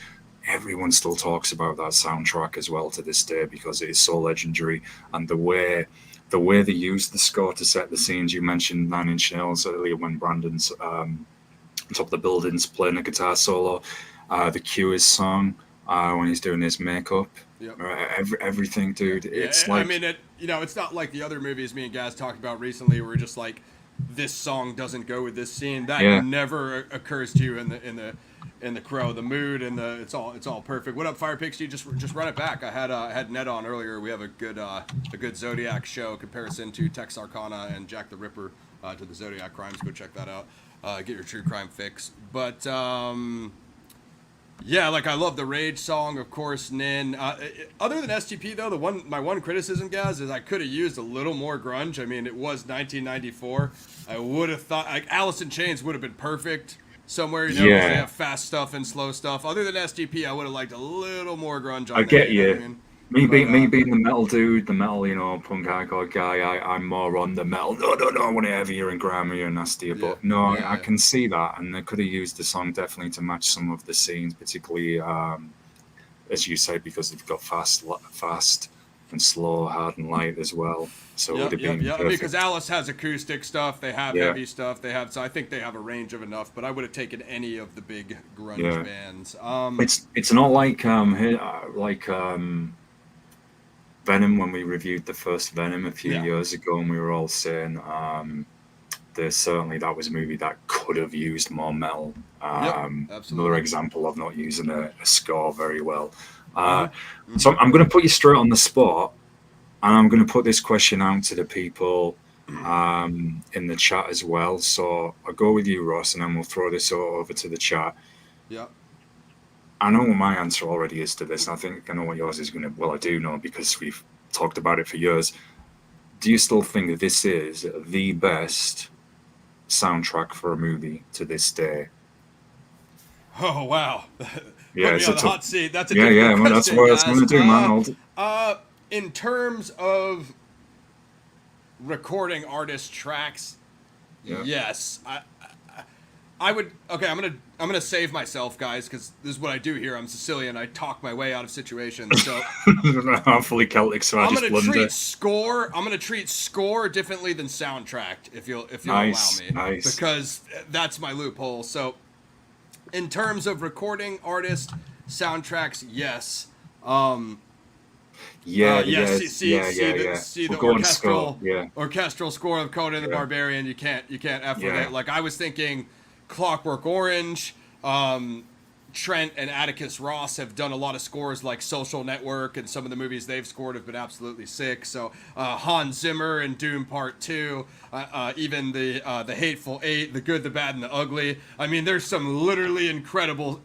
Everyone still talks about that soundtrack as well to this day because it is so legendary. And the way they used the score to set the scenes, you mentioned Nine Inch Nails earlier when Brandon's on top of the buildings playing a guitar solo, the Cure's song when he's doing his makeup. Yep. Everything, dude. It's like, I mean, it's not like the other movies me and Gaz talked about recently where just like this song doesn't go with this scene. That never occurs to you in the Crow. The mood and it's all perfect. What up, Fire Pixie? Just run it back. I had Ned on earlier. We have a good Zodiac show comparison to Tex Arcana and Jack the Ripper to the Zodiac crimes. Go check that out. Get your true crime fix. But I love the Rage song, of course, Nin. Other than STP, though, my one criticism, Gaz, is I could have used a little more grunge. I mean, it was 1994. I would have thought, like, Alice in Chains would have been perfect somewhere, because they have fast stuff and slow stuff. Other than STP, I would have liked a little more grunge on I get you. I mean? Me being the metal dude, the metal, punk hardcore guy, I'm more on the metal. No, I want it heavier and grimier and nastier. But I can see that, and they could have used the song definitely to match some of the scenes, particularly, as you said, because they've got fast and slow, hard and light as well. So it would have been perfect. Because Alice has acoustic stuff, they have heavy stuff, so I think they have a range of enough. But I would have taken any of the big grunge bands. It's not like Venom, when we reviewed the first Venom a few years ago, and we were all saying that was a movie that could have used more metal. Another example of not using a score very well. So I'm going to put you straight on the spot, and I'm going to put this question out to the people in the chat as well. So I'll go with you, Ross, and then we'll throw this over to the chat. Yeah. I know what my answer already is to this. I think I know what yours is going to. Well, I do know because we've talked about it for years. Do you still think this is the best soundtrack for a movie to this day? Oh wow! Yeah, it's on the hot seat. That's a well, that's what it's going to do, man. In terms of recording artist tracks, yes. Okay, I'm gonna save myself, guys, because this is what I do here. I'm Sicilian. I talk my way out of situations. So I'm fully Celtic, so I I'm just gonna blunder. treat score. I'm gonna treat score differently than soundtrack, if you'll Nice, allow me, nice. because that's my loophole. So, in terms of recording artist soundtracks, yes. Yeah, See the We'll go on score. orchestral score of Conan the Yeah. Barbarian. You can't F with Yeah. it. Like, I was thinking Clockwork Orange. Trent and Atticus Ross have done a lot of scores like Social Network, and some of the movies they've scored have been absolutely sick. So Hans Zimmer and Doom Part 2, even the Hateful Eight, The Good, the Bad, and the Ugly. I mean, there's some literally incredible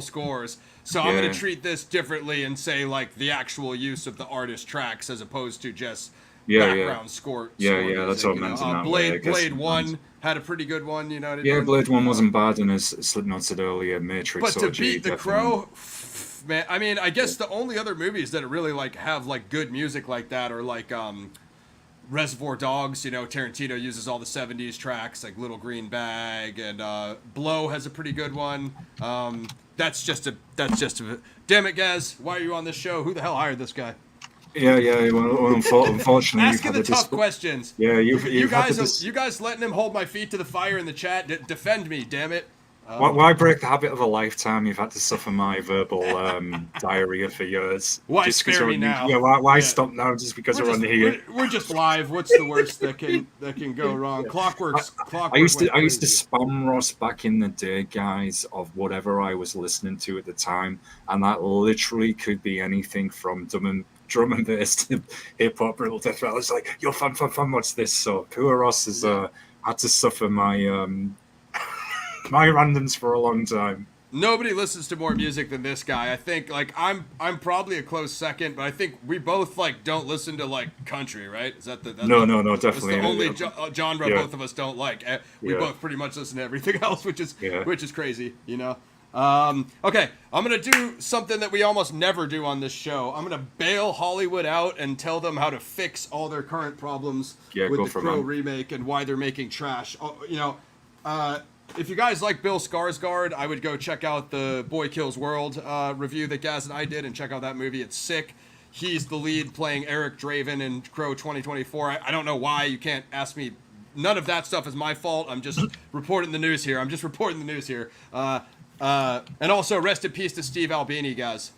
scores. So I'm going to treat this differently and say, like, the actual use of the artist tracks as opposed to just background score. Yeah, music, that's what I meant in that way, I guess Blade sometimes. 1 had a pretty good one, you know what I mean? Yeah, Blade 1 wasn't bad, and as Slipknot said earlier, Matrix But to OG, beat The definitely. Crow, man, I mean, I guess the only other movies that really, like, have, like, good music like that are, like, Reservoir Dogs. You know, Tarantino uses all the 70s tracks, like Little Green Bag, and Blow has a pretty good one. That's just a damn it, Gaz, why are you on this show? Who the hell hired this guy? Yeah. Well, unfortunately, Asking the tough questions. Yeah, you guys letting him hold my feet to the fire in the chat. Defend me, damn it. Why break the habit of a lifetime? You've had to suffer my verbal diarrhea for years. Why Just 'cause spare you're me on- now? Yeah, why Yeah. stop now? Just because we're on here. We're just live. What's the worst that can go wrong? Clockwork. I used to went crazy. spam Ross back in the day, guys, of whatever I was listening to at the time, and that literally could be anything from drum and bass to hip hop, brutal death metal. It's like, yo, fun, what's this? So Kua Ross has had to suffer my my randoms for a long time. Nobody listens to more music than this guy. I think, like, I'm probably a close second, but I think we both, like, don't listen to, like, country, right? Is that No, that's definitely. the only genre both of us don't like. We Yeah. both pretty much listen to everything else, which is crazy, you know. Okay, I'm gonna do something that we almost never do on this show. I'm gonna bail Hollywood out and tell them how to fix all their current problems with the Crow remake and why they're making trash. You know, if you guys like Bill Skarsgård, I would go check out the Boy Kills World review that Gaz and I did, and check out that movie. It's sick. He's the lead playing Eric Draven in Crow 2024. I don't know why. You can't ask me. None of that stuff is my fault. I'm just reporting the news here. And also, rest in peace to Steve Albini, guys.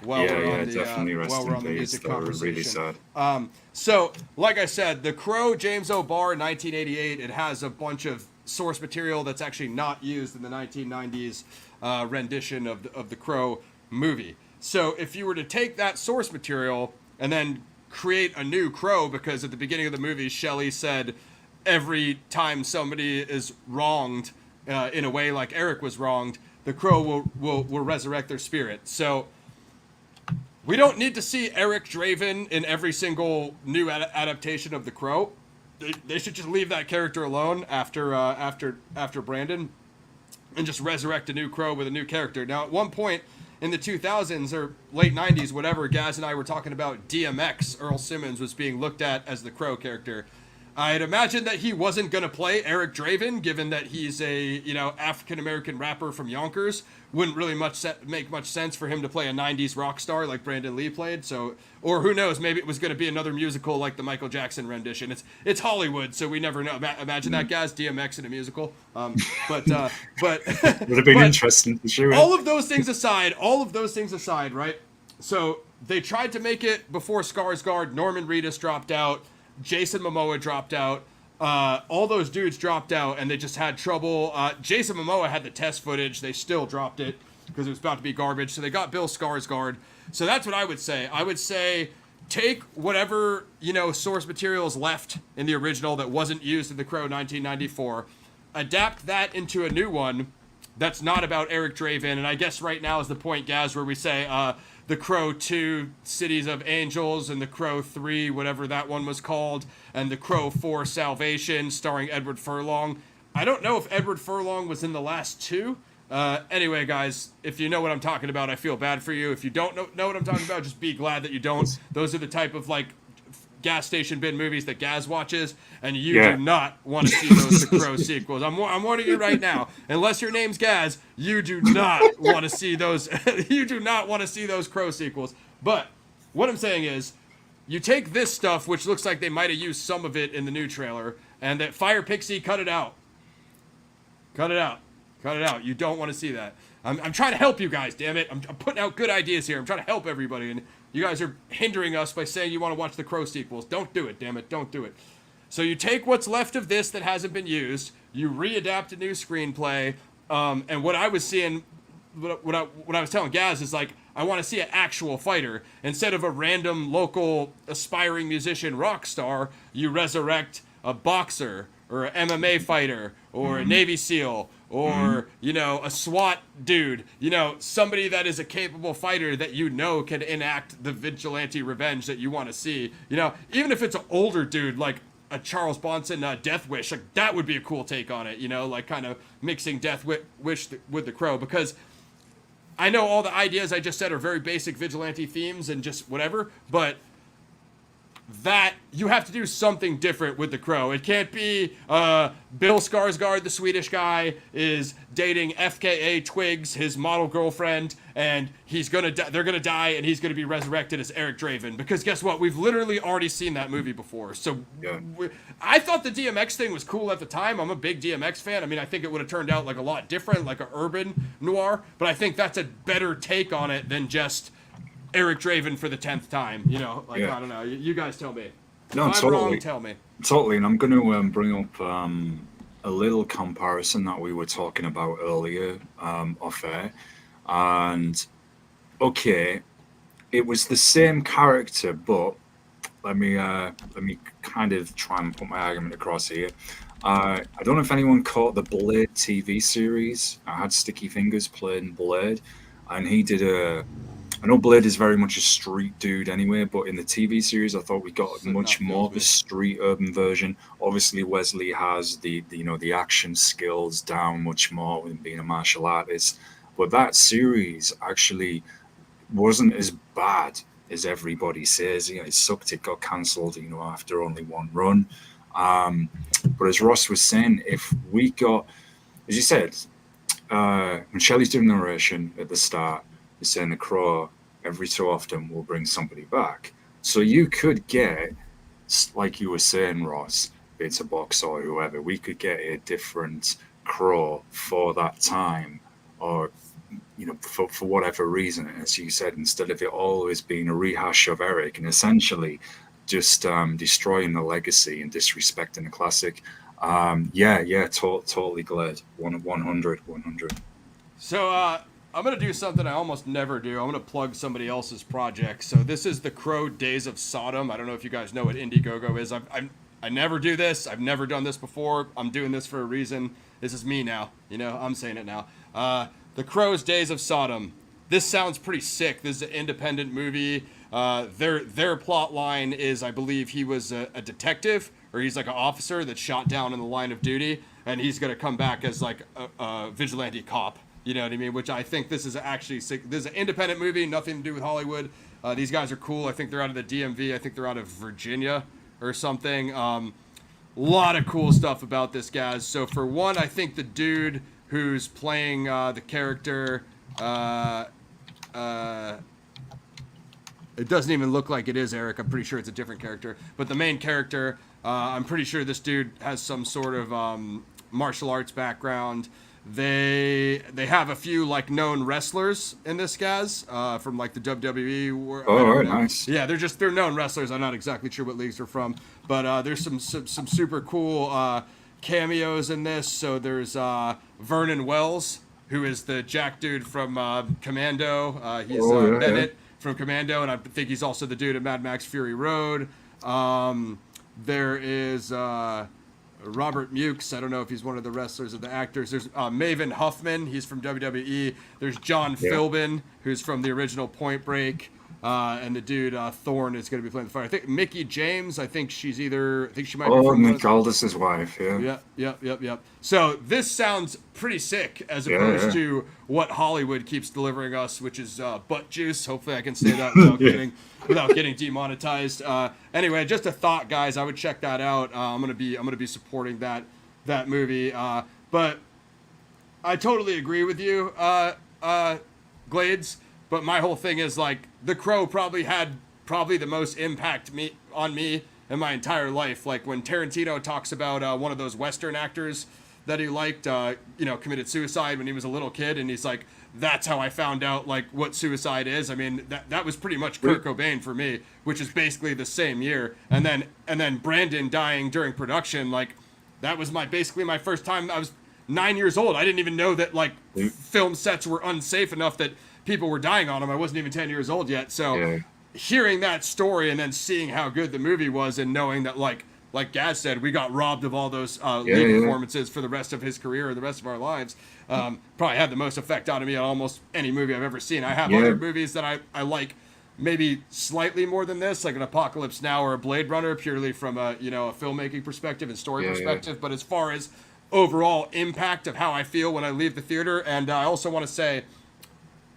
Definitely rest while we're in on the peace. music That was conversation. really sad. So, like I said, The Crow, James O'Barr, 1988. It has a bunch of source material that's actually not used in the 1990s rendition of the Crow movie. So, if you were to take that source material and then create a new Crow, because at the beginning of the movie, Shelley said every time somebody is wronged in a way like Eric was wronged, the Crow will resurrect their spirit. So we don't need to see Eric Draven in every single new adaptation of the Crow. They should just leave that character alone after Brandon, and just resurrect a new Crow with a new character. Now, at one point in the 2000s or late 90s, whatever, Gaz and I were talking about DMX, Earl Simmons, was being looked at as the Crow character. I'd imagine that he wasn't going to play Eric Draven, given that he's a, African-American rapper from Yonkers. Wouldn't really make much sense for him to play a 90s rock star like Brandon Lee played. So, or who knows, maybe it was going to be another musical like the Michael Jackson rendition. It's Hollywood, so we never know. Imagine that, guys, DMX in a musical. But Would have been interesting for sure. All of those things aside, right? So they tried to make it before Skarsgård. Norman Reedus dropped out. Jason Momoa dropped out. All those dudes dropped out, and they just had trouble. Jason Momoa had the test footage. They still dropped it because it was about to be garbage. So they got Bill Skarsgård. So that's what I would say. I would say take whatever, source material is left in the original that wasn't used in The Crow 1994, adapt that into a new one that's not about Eric Draven. And I guess right now is the point, Gaz, where we say The Crow 2, Cities of Angels, and The Crow 3, whatever that one was called, and The Crow 4, Salvation, starring Edward Furlong. I don't know if Edward Furlong was in the last two. Anyway, guys, if you know what I'm talking about, I feel bad for you. If you don't know what I'm talking about, just be glad that you don't. Those are the type of, gas station bin movies that Gaz watches, and you Yeah. do not want to see those The Crow sequels. I'm warning you right now. Unless your name's Gaz, you do not want to see those. You do not want to see those Crow sequels. But what I'm saying is, you take this stuff, which looks like they might have used some of it in the new trailer, and that Fire Pixie, cut it out. Cut it out. Cut it out. You don't want to see that. I'm trying to help you guys, damn it. I'm putting out good ideas here. I'm trying to help everybody, and you guys are hindering us by saying you want to watch the Crow sequels. Don't do it, damn it. Don't do it. So you take what's left of this that hasn't been used, you readapt a new screenplay, and what I was seeing, what I was telling Gaz is like, I want to see an actual fighter. Instead of a random local aspiring musician rock star, you resurrect a boxer or an MMA fighter or a Navy SEAL or, you know, a SWAT dude, you know, somebody that is a capable fighter that you know can enact the vigilante revenge that you want to see. You know, even if it's an older dude like a Charles Bronson Death Wish, like that would be a cool take on it, you know, like kind of mixing Death Wish with the Crow, because I know all the ideas I just said are very basic vigilante themes and just whatever, but that you have to do something different with the Crow. It can't be Bill Skarsgård, the Swedish guy, is dating FKA Twigs, his model girlfriend, and they're gonna die, and he's gonna be resurrected as Eric Draven. Because guess what? We've literally already seen that movie before. So Yeah. I thought the DMX thing was cool at the time. I'm a big DMX fan. I mean, I think it would have turned out like a lot different, like an urban noir. But I think that's a better take on it than just Eric Draven for the 10th time, you know, like, Yeah. I don't know. You guys tell me. No, if I'm wrong, tell me. Totally, and I'm going to bring up a little comparison that we were talking about earlier off air. And, okay, it was the same character, but let me kind of try and put my argument across here. I don't know if anyone caught the Blade TV series. I had Sticky Fingers playing Blade, and he did I know Blade is very much a street dude anyway, but in the TV series, I thought we got much more of a street urban version. Obviously, Wesley has the action skills down much more with being a martial artist, but that series actually wasn't as bad as everybody says. You know, it sucked. It got cancelled, you know, after only one run. But as Ross was saying, if we got, as you said, when Shelley's doing narration at the start, he's saying the Crow every so often will bring somebody back. So you could get, like you were saying, Ross, it's a box or whoever, we could get a different Crow for that time, or you know, for whatever reason. And as you said, instead of it always being a rehash of Eric and essentially just destroying the legacy and disrespecting the classic. Totally glad. 100. So, I'm going to do something I almost never do. I'm going to plug somebody else's project. So this is the Crow Days of Sodom. I don't know if you guys know what Indiegogo is. I never do this. I've never done this before. I'm doing this for a reason. This is me now. You know, I'm saying it now. The Crow's Days of Sodom. This sounds pretty sick. This is an independent movie. Their plot line is, I believe he was a detective, or he's like an officer that's shot down in the line of duty, and he's going to come back as like a vigilante cop. You know what I mean? Which I think this is actually sick. This is an independent movie, nothing to do with Hollywood. These guys are cool. I think they're out of the DMV. I think they're out of Virginia or something. Lot of cool stuff about this, guys. So for one, I think the dude who's playing the character, it doesn't even look like it is Eric. I'm pretty sure it's a different character. But the main character, I'm pretty sure this dude has some sort of martial arts background. They have a few like known wrestlers in this, guys, from like the WWE. Oh, right, nice. Yeah, they're known wrestlers. I'm not exactly sure what leagues they're from, but there's some super cool cameos in this. So there's Vernon Wells, who is the Jack dude from Commando. He's Bennett from Commando, and I think he's also the dude at Mad Max Fury Road. There is Robert Mukes. I don't know if he's one of the wrestlers or the actors. There's Maven Huffman. He's from WWE. There's John Philbin, who's from the original Point Break. and the dude Thorne is going to be playing the fighter. I think Mickey James. I think she might be Oh, from Nick Aldis's wife. Yeah. Yep. So this sounds pretty sick as opposed to what Hollywood keeps delivering us, which is butt juice. Hopefully, I can say that without getting demonetized. Anyway, just a thought, guys. I would check that out. I'm gonna be supporting that movie. But I totally agree with you, Glades. But my whole thing is like The Crow probably had the most impact on me in my entire life. Like when Tarantino talks about one of those Western actors that he liked, committed suicide when he was a little kid, and he's like, "That's how I found out like what suicide is." I mean, that was pretty much Kurt Cobain for me, which is basically the same year. And then Brandon dying during production, like that was basically my first time. I was 9 years old. I didn't even know that like film sets were unsafe enough that people were dying on them. I wasn't even 10 years old yet. So hearing that story and then seeing how good the movie was and knowing that like Gaz said, we got robbed of all those lead performances for the rest of his career or the rest of our lives, probably had the most effect on me on almost any movie I've ever seen. I have other movies that I like maybe slightly more than this, like an Apocalypse Now or a Blade Runner, purely from a filmmaking perspective and story perspective. But as far as overall impact of how I feel when I leave the theater, and I also want to say,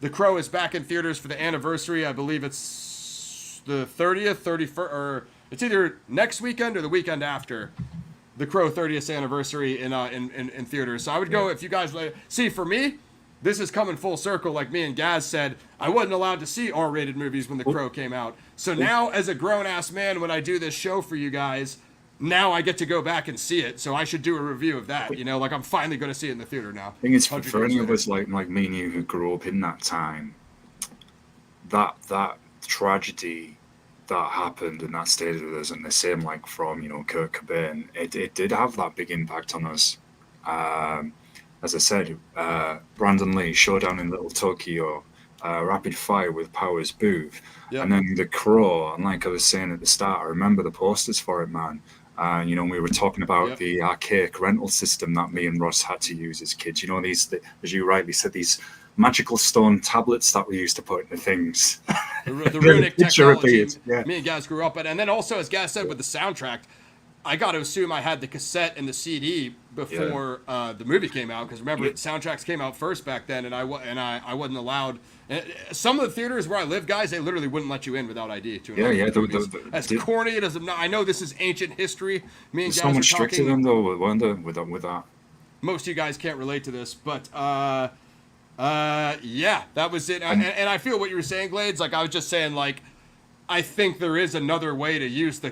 The Crow is back in theaters for the anniversary. I believe it's the 30th, 31st, or it's either next weekend or the weekend after The Crow 30th anniversary in theaters. So I would go, if you guys see, for me, this is coming full circle. Like me and Gaz said, I wasn't allowed to see R-rated movies when The Crow came out. So now, as a grown-ass man, when I do this show for you guys, now I get to go back and see it, so I should do a review of that. Like I'm finally going to see it in the theater now. I think it's for any of us like me and you who grew up in that time. That tragedy that happened and that stayed with us, and the same like from Kurt Cobain, it did have that big impact on us. As I said, Brandon Lee, Showdown in Little Tokyo, Rapid Fire with Powers Booth, and then The Crow. And like I was saying at the start, I remember the posters for it, man. We were talking about the archaic rental system that me and Ross had to use as kids. These, as you rightly said, these magical stone tablets that we used to put into things. The runic technology me and Gaz grew up at. And then also, as Gaz said, with the soundtrack, I got to assume I had the cassette and the CD before the movie came out, because remember, soundtracks came out first back then, and I wasn't allowed. Some of the theaters where I live, guys, they literally wouldn't let you in without ID. As corny as I know, this is ancient history. Me and Gaz so much are talking. Stricter than though, with that. Most of you guys can't relate to this, but that was it. And I feel what you were saying, Glades. Like I was just saying, like I think there is another way to use the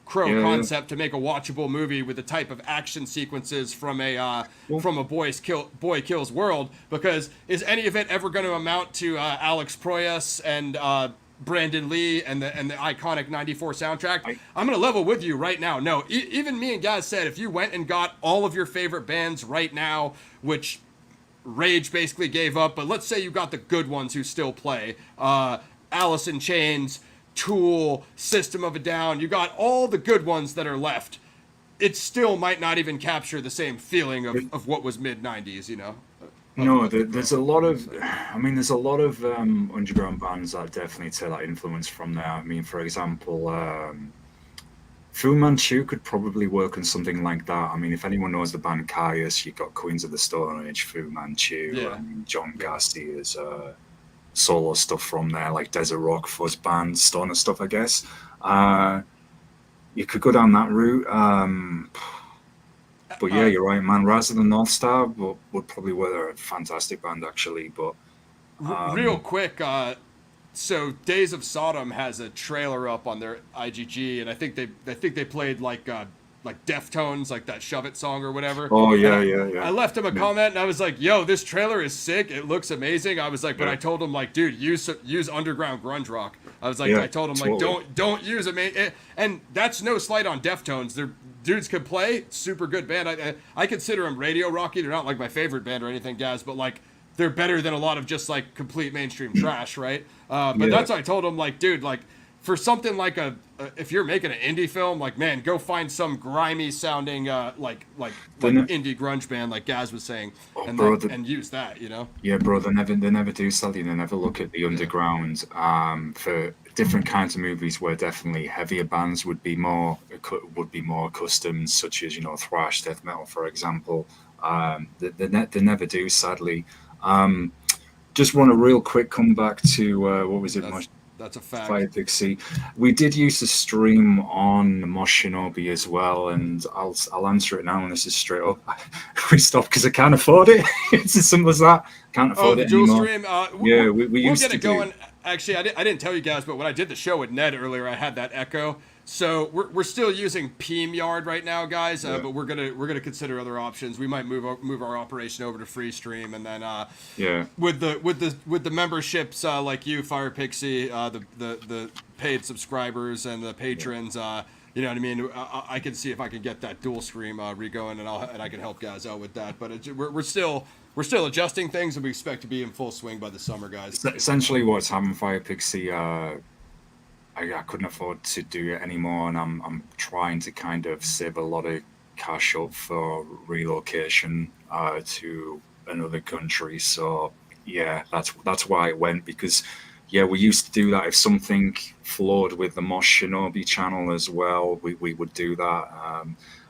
Crow concept to make a watchable movie with the type of action sequences from a boy kills world, because is any of it ever going to amount to Alex Proyas and Brandon Lee and the iconic '94 soundtrack? I'm going to level with you right now. No, even me and Gaz said, if you went and got all of your favorite bands right now, which Rage basically gave up, but let's say you got the good ones who still play, Alice in Chains, Tool, System of a Down, you got all the good ones that are left. It still might not even capture the same feeling of what was mid-90s, No, there's a lot of underground bands that definitely take that influence from there. I mean, for example, Fu Manchu could probably work on something like that. I mean, if anyone knows the band Caius, you've got Queens of the Stone Age, Fu Manchu, and John Garcia's solo stuff from there, like Desert Rock, Fuzz Band, Stoner stuff, I guess. You could go down that route. But yeah, you're right, man. Rise of the North Star would probably weather a fantastic band, actually. But real quick, so Days of Sodom has a trailer up on their IGG, and I think they played like Deftones, like that Shove It song or whatever. Oh yeah. I left him a comment and I was like, "Yo, this trailer is sick. It looks amazing." I was like, but I told him like, "Dude, use underground grunge rock." I was like, I told him like, don't use it, and that's no slight on Deftones. They're dudes could play, super good band. I consider them radio rocky. They're not like my favorite band or anything, Gaz, but like they're better than a lot of just like complete mainstream trash, right? But that's what I told him, like, dude, like for something like if you're making an indie film, like, man, go find some grimy sounding like indie grunge band, like Gaz was saying, and bro, and use that, you know. Yeah, bro, they never do, sadly. They never look at the underground. For different kinds of movies, where definitely heavier bands would be more accustomed, such as thrash, death metal, for example. They never do, sadly. Just want to real quick come back to what was it? That's a fact. Fire Pixie. We did use to stream on Mosh Shinobi as well, and I'll answer it now, and this is straight up. We stopped because I can't afford it. It's as simple as that. Can't afford it dual anymore. Stream. Yeah, we we'll used get to it going. Actually, I didn't tell you guys, but when I did the show with Ned earlier, I had that echo. So we're still using PeemYard right now, guys. But we're gonna consider other options. We might move our operation over to free stream, and then with the memberships like you, Fire Pixie, the paid subscribers and the patrons. You know what I mean? I can see if I can get that dual stream re-going, and I can help guys out with that. But we're still adjusting things, and we expect to be in full swing by the summer, guys. Essentially, what's happened, Fire Pixie. I couldn't afford to do it anymore, and I'm trying to kind of save a lot of cash up for relocation to another country. So yeah, that's why it went, because we used to do that. If something flowed with the Mosh Shinobi channel as well, we would do that.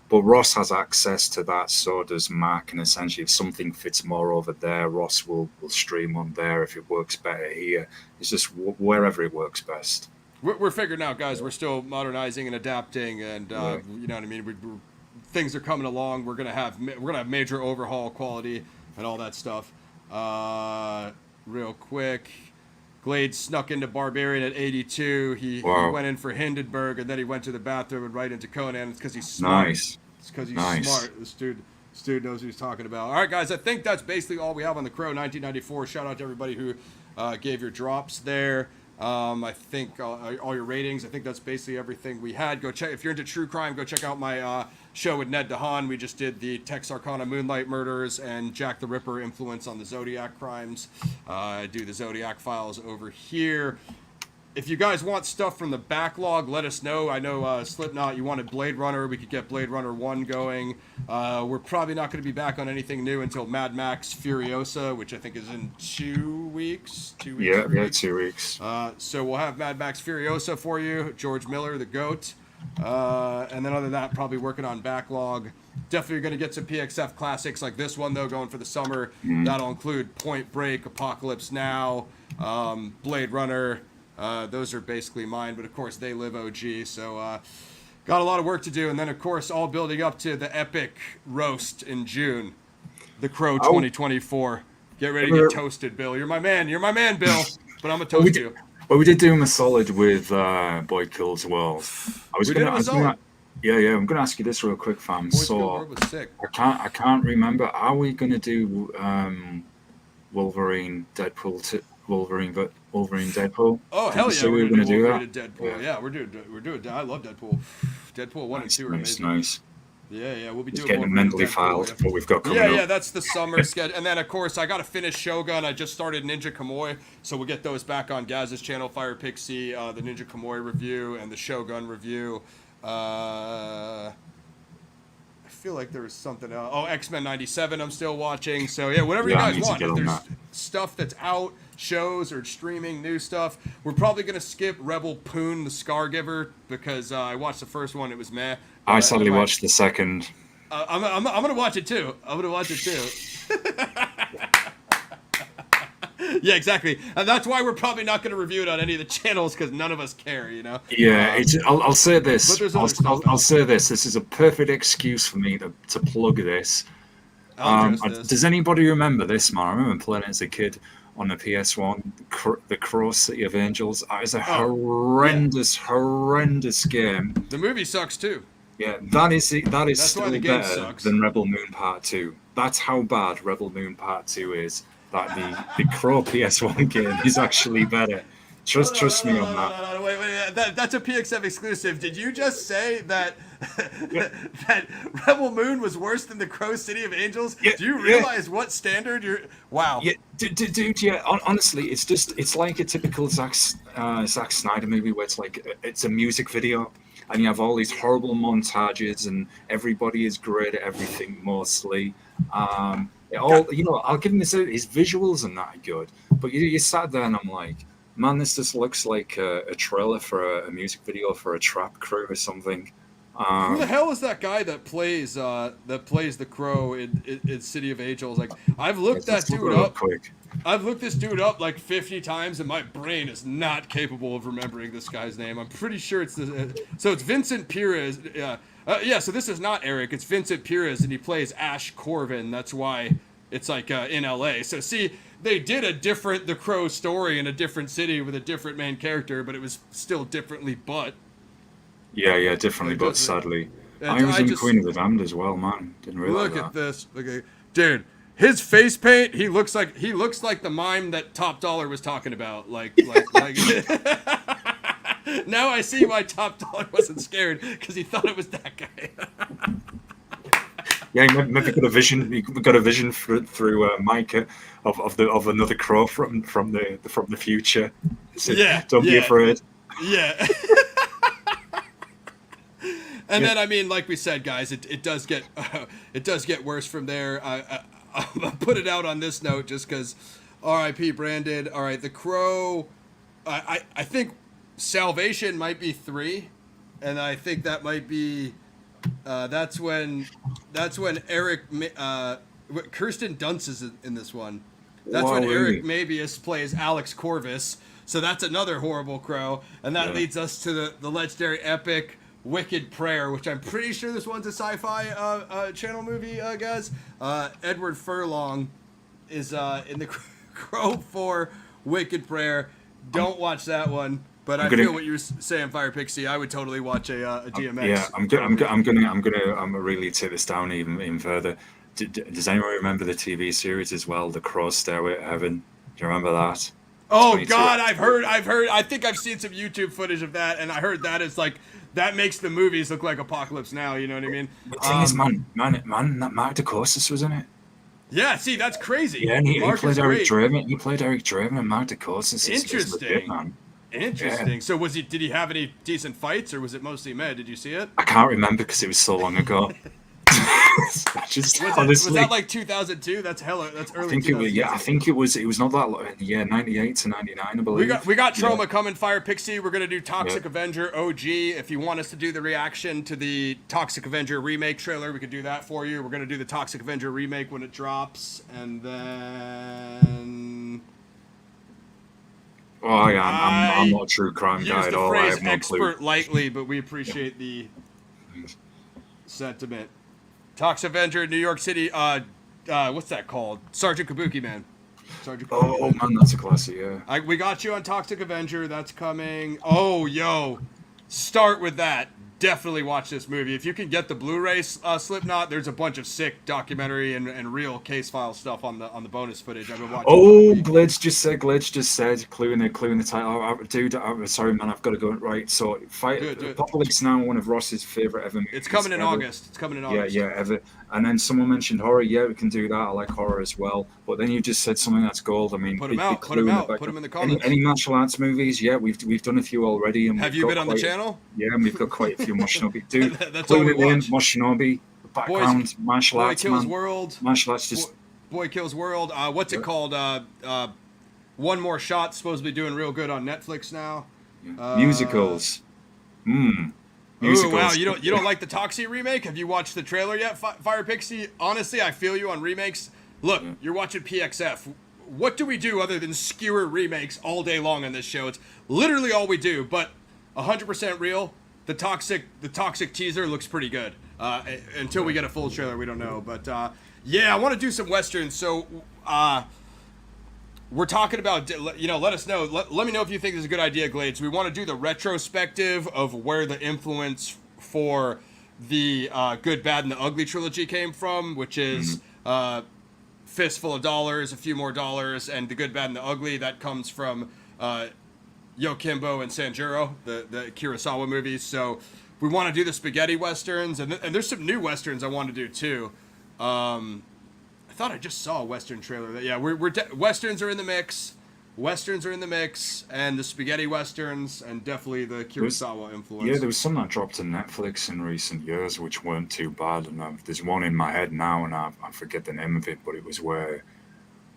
But Ross has access to that, so does Mac, and essentially if something fits more over there, Ross will stream on there. If it works better here, it's just wherever it works best. We're figuring out, guys. We're still modernizing and adapting, and you know what I mean. Things are coming along. We're gonna have major overhaul quality and all that stuff. Real quick, Glade snuck into Barbarian at 82. He went in for Hindenburg, and then he went to the bathroom and right into Conan. It's because he's smart. Nice. It's because he's smart. This dude knows what he's talking about. All right, guys. I think that's basically all we have on the Crow 1994. Shout out to everybody who gave your drops there. I think all your ratings. I think that's basically everything we had. Go check if you're into true crime. Go check out my show with Ned DeHaan. We just did the Tex Arcana Moonlight murders and Jack the Ripper influence on the Zodiac crimes. I do the Zodiac files over here. If you guys want stuff from the backlog, let us know. I know Slipknot, you wanted Blade Runner. We could get Blade Runner 1 going. We're probably not going to be back on anything new until Mad Max Furiosa, which I think is in 2 weeks. 2 weeks. Yeah, 2 weeks. So we'll have Mad Max Furiosa for you. George Miller, the GOAT. And then other than that, probably working on backlog. Definitely going to get some PXF classics like this one, though, going for the summer. That'll include Point Break, Apocalypse Now, Blade Runner. Those are basically mine, but of course they live OG, so got a lot of work to do. And then of course all building up to the epic roast in June, the Crow 2024. Get ready to get toasted, Bill. You're my man, Bill. But I'm gonna toast you. But we did do him a solid with Boy Kills World. I'm gonna ask you this real quick, fam. Boy Kills World was sick. I can't remember. Are we gonna do Wolverine, Deadpool? Wolverine, Deadpool. Oh hell yeah, we're going to do that. Deadpool. Yeah, we're doing. I love Deadpool. Deadpool 1 and 2 are amazing. Nice. Yeah, we'll be doing. Getting mentally filed what we've got coming up. Yeah, that's the summer schedule. And then of course I got to finish Shogun. I just started Ninja Kamui, so we'll get those back on Gaz's channel, Fire Pixie, the Ninja Kamui review and the Shogun review. I feel like there was something else. Oh, X-Men 97 I'm still watching. So yeah, whatever you guys want. If there's stuff that's out, shows or streaming new stuff, we're probably going to skip Rebel Poon, the Scargiver, because I watched the first one. It was meh. I sadly watched the second. I'm going to watch it too. Yeah, Yeah, exactly. And that's why we're probably not going to review it on any of the channels, because none of us care, you know? Yeah, I'll say this. I'll say this. This is a perfect excuse for me to plug this. Does anybody remember this, man? I remember playing it as a kid on the PS1, the Crow City of Angels. That is a horrendous game. The movie sucks too. Yeah, that is still better than Rebel Moon Part 2. That's how bad Rebel Moon Part 2 is. That the Crow PS1 game is actually better. Trust me on that. No, wait. That's a PXF exclusive. Did you just say that Yeah, that Rebel Moon was worse than the Crow City of Angels? yeah, Do you yeah. realize what standard you're? Wow. Yeah, dude. Yeah, honestly, it's like a typical Zack Snyder movie where it's a music video, and you have all these horrible montages, and everybody is great at everything mostly. I'll give him this. His visuals are not good, but you sat there and I'm like, man, this just looks like a trailer for a music video for a trap crew or something. Who the hell is that guy that plays the Crow in City of Angels? Like, I've looked that dude up. Quick. I've looked this dude up like 50 times, and my brain is not capable of remembering this guy's name. I'm pretty sure it's so it's Vincent Perez. Yeah. So this is not Eric. It's Vincent Perez, and he plays Ash Corvin. That's why it's like in L.A. So see, they did the Crow story in a different city with a different main character, but it was still differently. But Yeah, differently, but sadly. I was in Queen of the Damned as well, man. Didn't realize look that. at this. Okay, dude. His face paint, he looks like the mime that Top Dollar was talking about. Like. Now I see why Top Dollar wasn't scared, because he thought it was that guy. Yeah, maybe got a vision. He got a vision through Micah of another crow from the future. So don't be afraid. Yeah. And then, I mean, like we said, guys, it does get worse from there. I'll put it out on this note just because R.I.P. Brandon. All right, the Crow, I think Salvation might be 3, and I think that might be that's when Eric Kirsten Dunst is in this one. That's when Eric Mabius plays Alex Corvus. So that's another horrible Crow, and that leads us to the legendary epic Wicked Prayer, which I'm pretty sure this one's a sci-fi channel movie, guys. Edward Furlong is in the Crow 4 Wicked Prayer. Don't watch that one, but I feel what you're saying, Fire Pixie. I would totally watch a DMX. Yeah, I'm gonna really take this down even further. Does anyone remember the TV series as well, The Crow Stairway to Heaven? Do you remember that? Oh God, I've heard. I think I've seen some YouTube footage of that, and I heard that is like. That makes the movies look like Apocalypse Now, you know what I mean? The thing is, man, that Mark Dacascos was in it. Yeah, see, that's crazy. Yeah, and he played Eric Draven. He played Eric Draven and Mark Dacascos. Interesting. Legit, man. Interesting. Yeah. So did he have any decent fights, or was it mostly meh? Did you see it? I can't remember because it was so long ago. Honestly, was that like 2002? That's early. I think it was. Yeah, I think it was. It was not that long. Yeah, 98 to 99, I believe. We got Trauma coming, Fire Pixie. We're gonna do Toxic Avenger OG. If you want us to do the reaction to the Toxic Avenger remake trailer, we could do that for you. We're gonna do the Toxic Avenger remake when it drops, and then. Oh yeah, I'm not a true crime guy at all. I have no clue. Expert lightly, but we appreciate the sentiment. Toxic Avenger, New York City. What's that called? Sergeant Kabuki Man. Sergeant Kabuki Man, that's a classic. Yeah. We got you on Toxic Avenger. That's coming. Oh, yo, start with that. Definitely watch this movie. If you can get the Blu-ray Slipknot, there's a bunch of sick documentary and real case file stuff on the bonus footage. I've been watching. Oh, Glitch just said, clue in the title. Dude, I'm sorry, man, I've got to go. Right, so Apocalypse Now, one of Ross's favorite ever movies. It's coming in August. Yeah, ever. And then someone mentioned horror. Yeah, we can do that. I like horror as well. But then you just said something that's gold. I mean, put them out. Put them in the comments. Any martial arts movies? Yeah, we've done a few already. And have you been on the channel? Yeah, and we've got quite a few Moshinobi. Dude, that's all we watch. Moshinobi, background, martial arts, Boy Kills World. Martial arts, just Boy Kills World. What's it called? One More Shot. Supposed to be doing real good on Netflix now. Musicals. Musicals. Ooh, wow, you don't like the Toxie remake? Have you watched the trailer yet, Fire Pixie? Honestly, I feel you on remakes. Look, you're watching PXF. What do we do other than skewer remakes all day long on this show? It's literally all we do. But 100% real. The toxic teaser looks pretty good. Until we get a full trailer, we don't know. But yeah, I want to do some westerns. So we're talking about, let us know. Let me know if you think this is a good idea, Glades. We want to do the retrospective of where the influence for the Good, Bad, and the Ugly trilogy came from, which is Fistful of Dollars, A Few More Dollars, and The Good, Bad, and the Ugly. That comes from Yokimbo and Sanjuro, the Kurosawa movies. So we want to do the spaghetti westerns, and there's some new westerns I want to do too. I thought I just saw a western trailer. Yeah, westerns are in the mix. Westerns are in the mix, and the spaghetti westerns, and definitely the Kurosawa influence. Yeah, there was some that dropped to Netflix in recent years, which weren't too bad. And there's one in my head now, and I forget the name of it, but it was where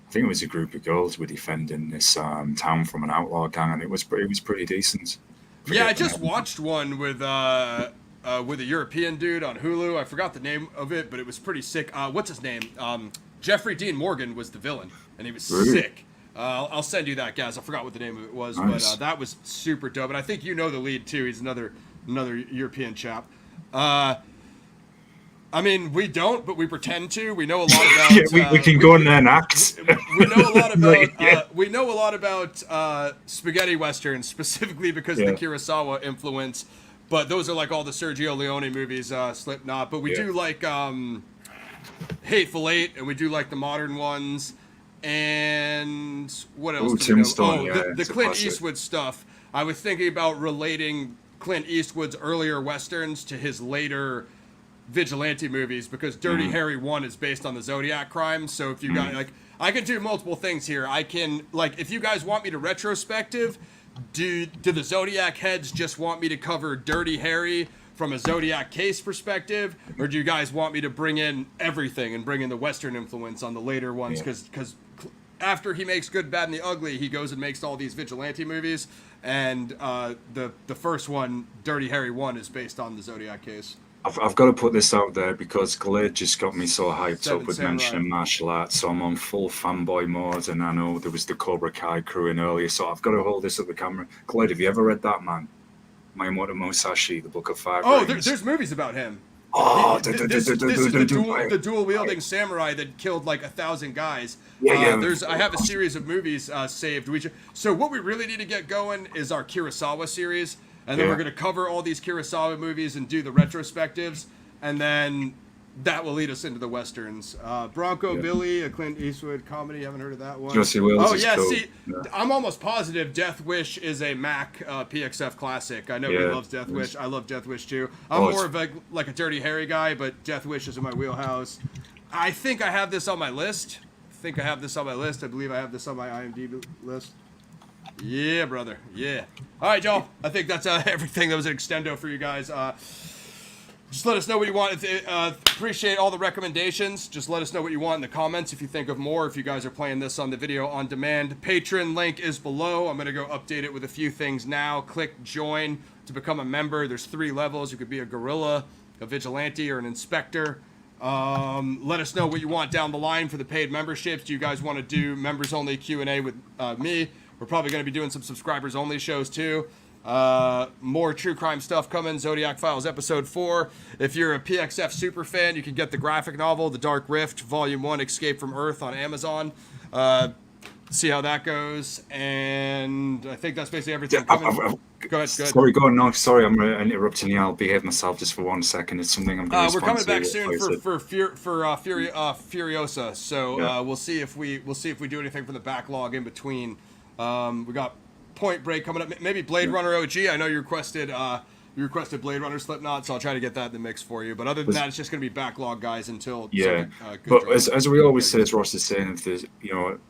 I think it was a group of girls were defending this town from an outlaw gang, and it was pretty decent. Yeah, I just watched one with a European dude on Hulu. I forgot the name of it, but it was pretty sick. What's his name? Jeffrey Dean Morgan was the villain, and he was sick. I'll send you that, guys. I forgot what the name of it was, nice. But that was super dope. And I think you know the lead too. He's another European chap. I mean, we don't, but we pretend to. We know a lot about. Yeah, we can go in there and act. We know a lot about. We know a lot about spaghetti westerns, specifically because of the Kurosawa influence. But those are like all the Sergio Leone movies, Slipknot. But we do like Hateful Eight, and we do like the modern ones. And what else? Tombstone. The Clint Eastwood stuff. I was thinking about relating Clint Eastwood's earlier westerns to his later Vigilante movies, because Dirty Harry 1 is based on the Zodiac crimes. So if you guys I can do multiple things here. I can, if you guys want me to retrospective, do the Zodiac heads just want me to cover Dirty Harry from a Zodiac case perspective, or do you guys want me to bring in everything and bring in the Western influence on the later ones? Because after he makes Good, Bad, and the Ugly, he goes and makes all these Vigilante movies, and the first one, Dirty Harry 1, is based on the Zodiac case. I've got to put this out there because Glade just got me so hyped up with mentioning martial arts, so I'm on full fanboy mode, and I know there was the Cobra Kai crew in earlier, so I've got to hold this at the camera. Glade, have you ever read that, man? Miyamoto Musashi, the Book of Five Rings. There's movies about him. Oh, this is the dual-wielding samurai that killed 1,000 guys. I have a series of movies saved. So what we really need to get going is our Kurosawa series, and then we're going to cover all these Kurosawa movies and do the retrospectives, and then that will lead us into the westerns. Bronco Billy, a Clint Eastwood comedy. Haven't heard of that one. Josie Wills is cool. I'm almost positive Death Wish is a Mac PXF classic. I know he loves Death Wish. I love Death Wish too. I'm more of a Dirty Harry guy, but Death Wish is in my wheelhouse. I think I have this on my list. I believe I have this on my IMDb list. Yeah, brother. Yeah. All right, y'all. I think that's everything. That was an extendo for you guys. Just let us know what you want. Appreciate all the recommendations. Just let us know what you want in the comments if you think of more. If you guys are playing this on the video on demand, Patreon link is below. I'm going to go update it with a few things now. Click join to become a member. There's 3 levels. You could be a guerrilla, a vigilante, or an inspector. Let us know what you want down the line for the paid memberships. Do you guys want to do members only Q&A with me? We're probably going to be doing some subscribers only shows too. More true crime stuff coming. Zodiac Files episode 4. If you're a PXF super fan, you can get the graphic novel The Dark Rift Volume 1 Escape from Earth on Amazon. See how that goes. And I think that's basically everything coming. Go ahead. Sorry, go on. No, sorry, I'm interrupting you. I'll behave myself just for 1 second. It's something I'm going to we're coming back soon for Furiosa. So we'll see if we do anything for the backlog in between. We got Point Break coming up. Maybe Blade Runner OG. I know you requested Blade Runner Slipknot, so I'll try to get that in the mix for you. But other than that, it's just going to be backlog, guys, until but as we always say, as Ross is saying, if there's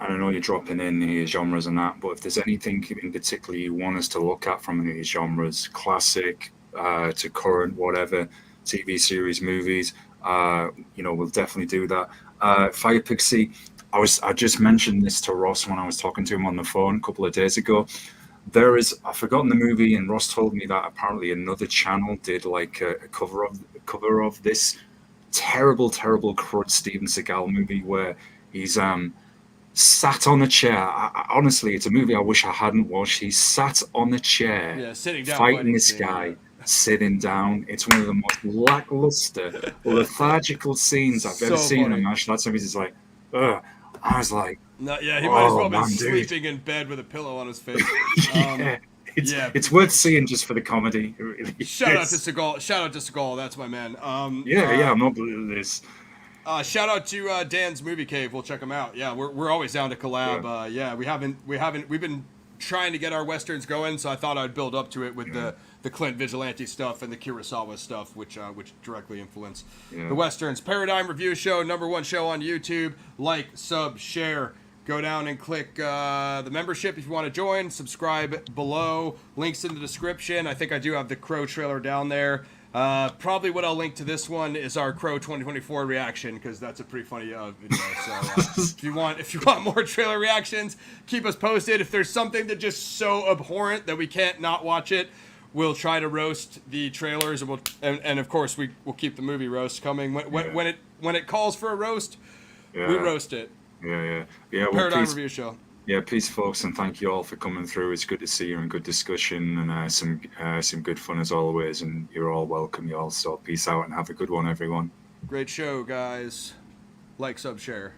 I don't know you're dropping in the genres and that, but if there's anything in particular you want us to look at from any of these genres, classic to current, whatever, TV series, movies, we'll definitely do that. Fire Pixie. I just mentioned this to Ross when I was talking to him on the phone a couple of days ago. I've forgotten the movie, and Ross told me that apparently another channel did a cover of this terrible crud Steven Seagal movie where he's sat on a chair. Honestly, it's a movie I wish I hadn't watched. He's sat on a chair, sitting down, fighting this guy. Sitting down. It's one of the most lackluster, lethargical scenes I've ever seen in a martial arts movie. It's like, I was like, he might as well be sleeping in bed with a pillow on his face. It's worth seeing just for the comedy. Really shout out to Seagal. That's my man. I'm not believing this. Shout out to Dan's Movie Cave. We'll check him out. Yeah, we're always down to collab. We've been trying to get our westerns going, so I thought I'd build up to it with the Clint Vigilante stuff and the Kurosawa stuff, which directly influence the westerns. Paradigm Review Show, #1 show on YouTube. Like, sub, share. Go down and click the membership if you want to join. Subscribe below. Links in the description. I think I do have the Crow trailer down there. Probably what I'll link to this one is our Crow 2024 reaction, because that's a pretty funny video. So if you want more trailer reactions, keep us posted. If there's something that just so abhorrent that we can't not watch it, we'll try to roast the trailers, and of course we'll keep the movie roast coming when it calls for a roast. We roast it. Yeah. Well, Paradigm Review Show. Yeah, peace, folks, and thank you all for coming through. It's good to see you and good discussion and some good fun as always. And you're all welcome, y'all. So peace out and have a good one, everyone. Great show, guys. Like, sub, share.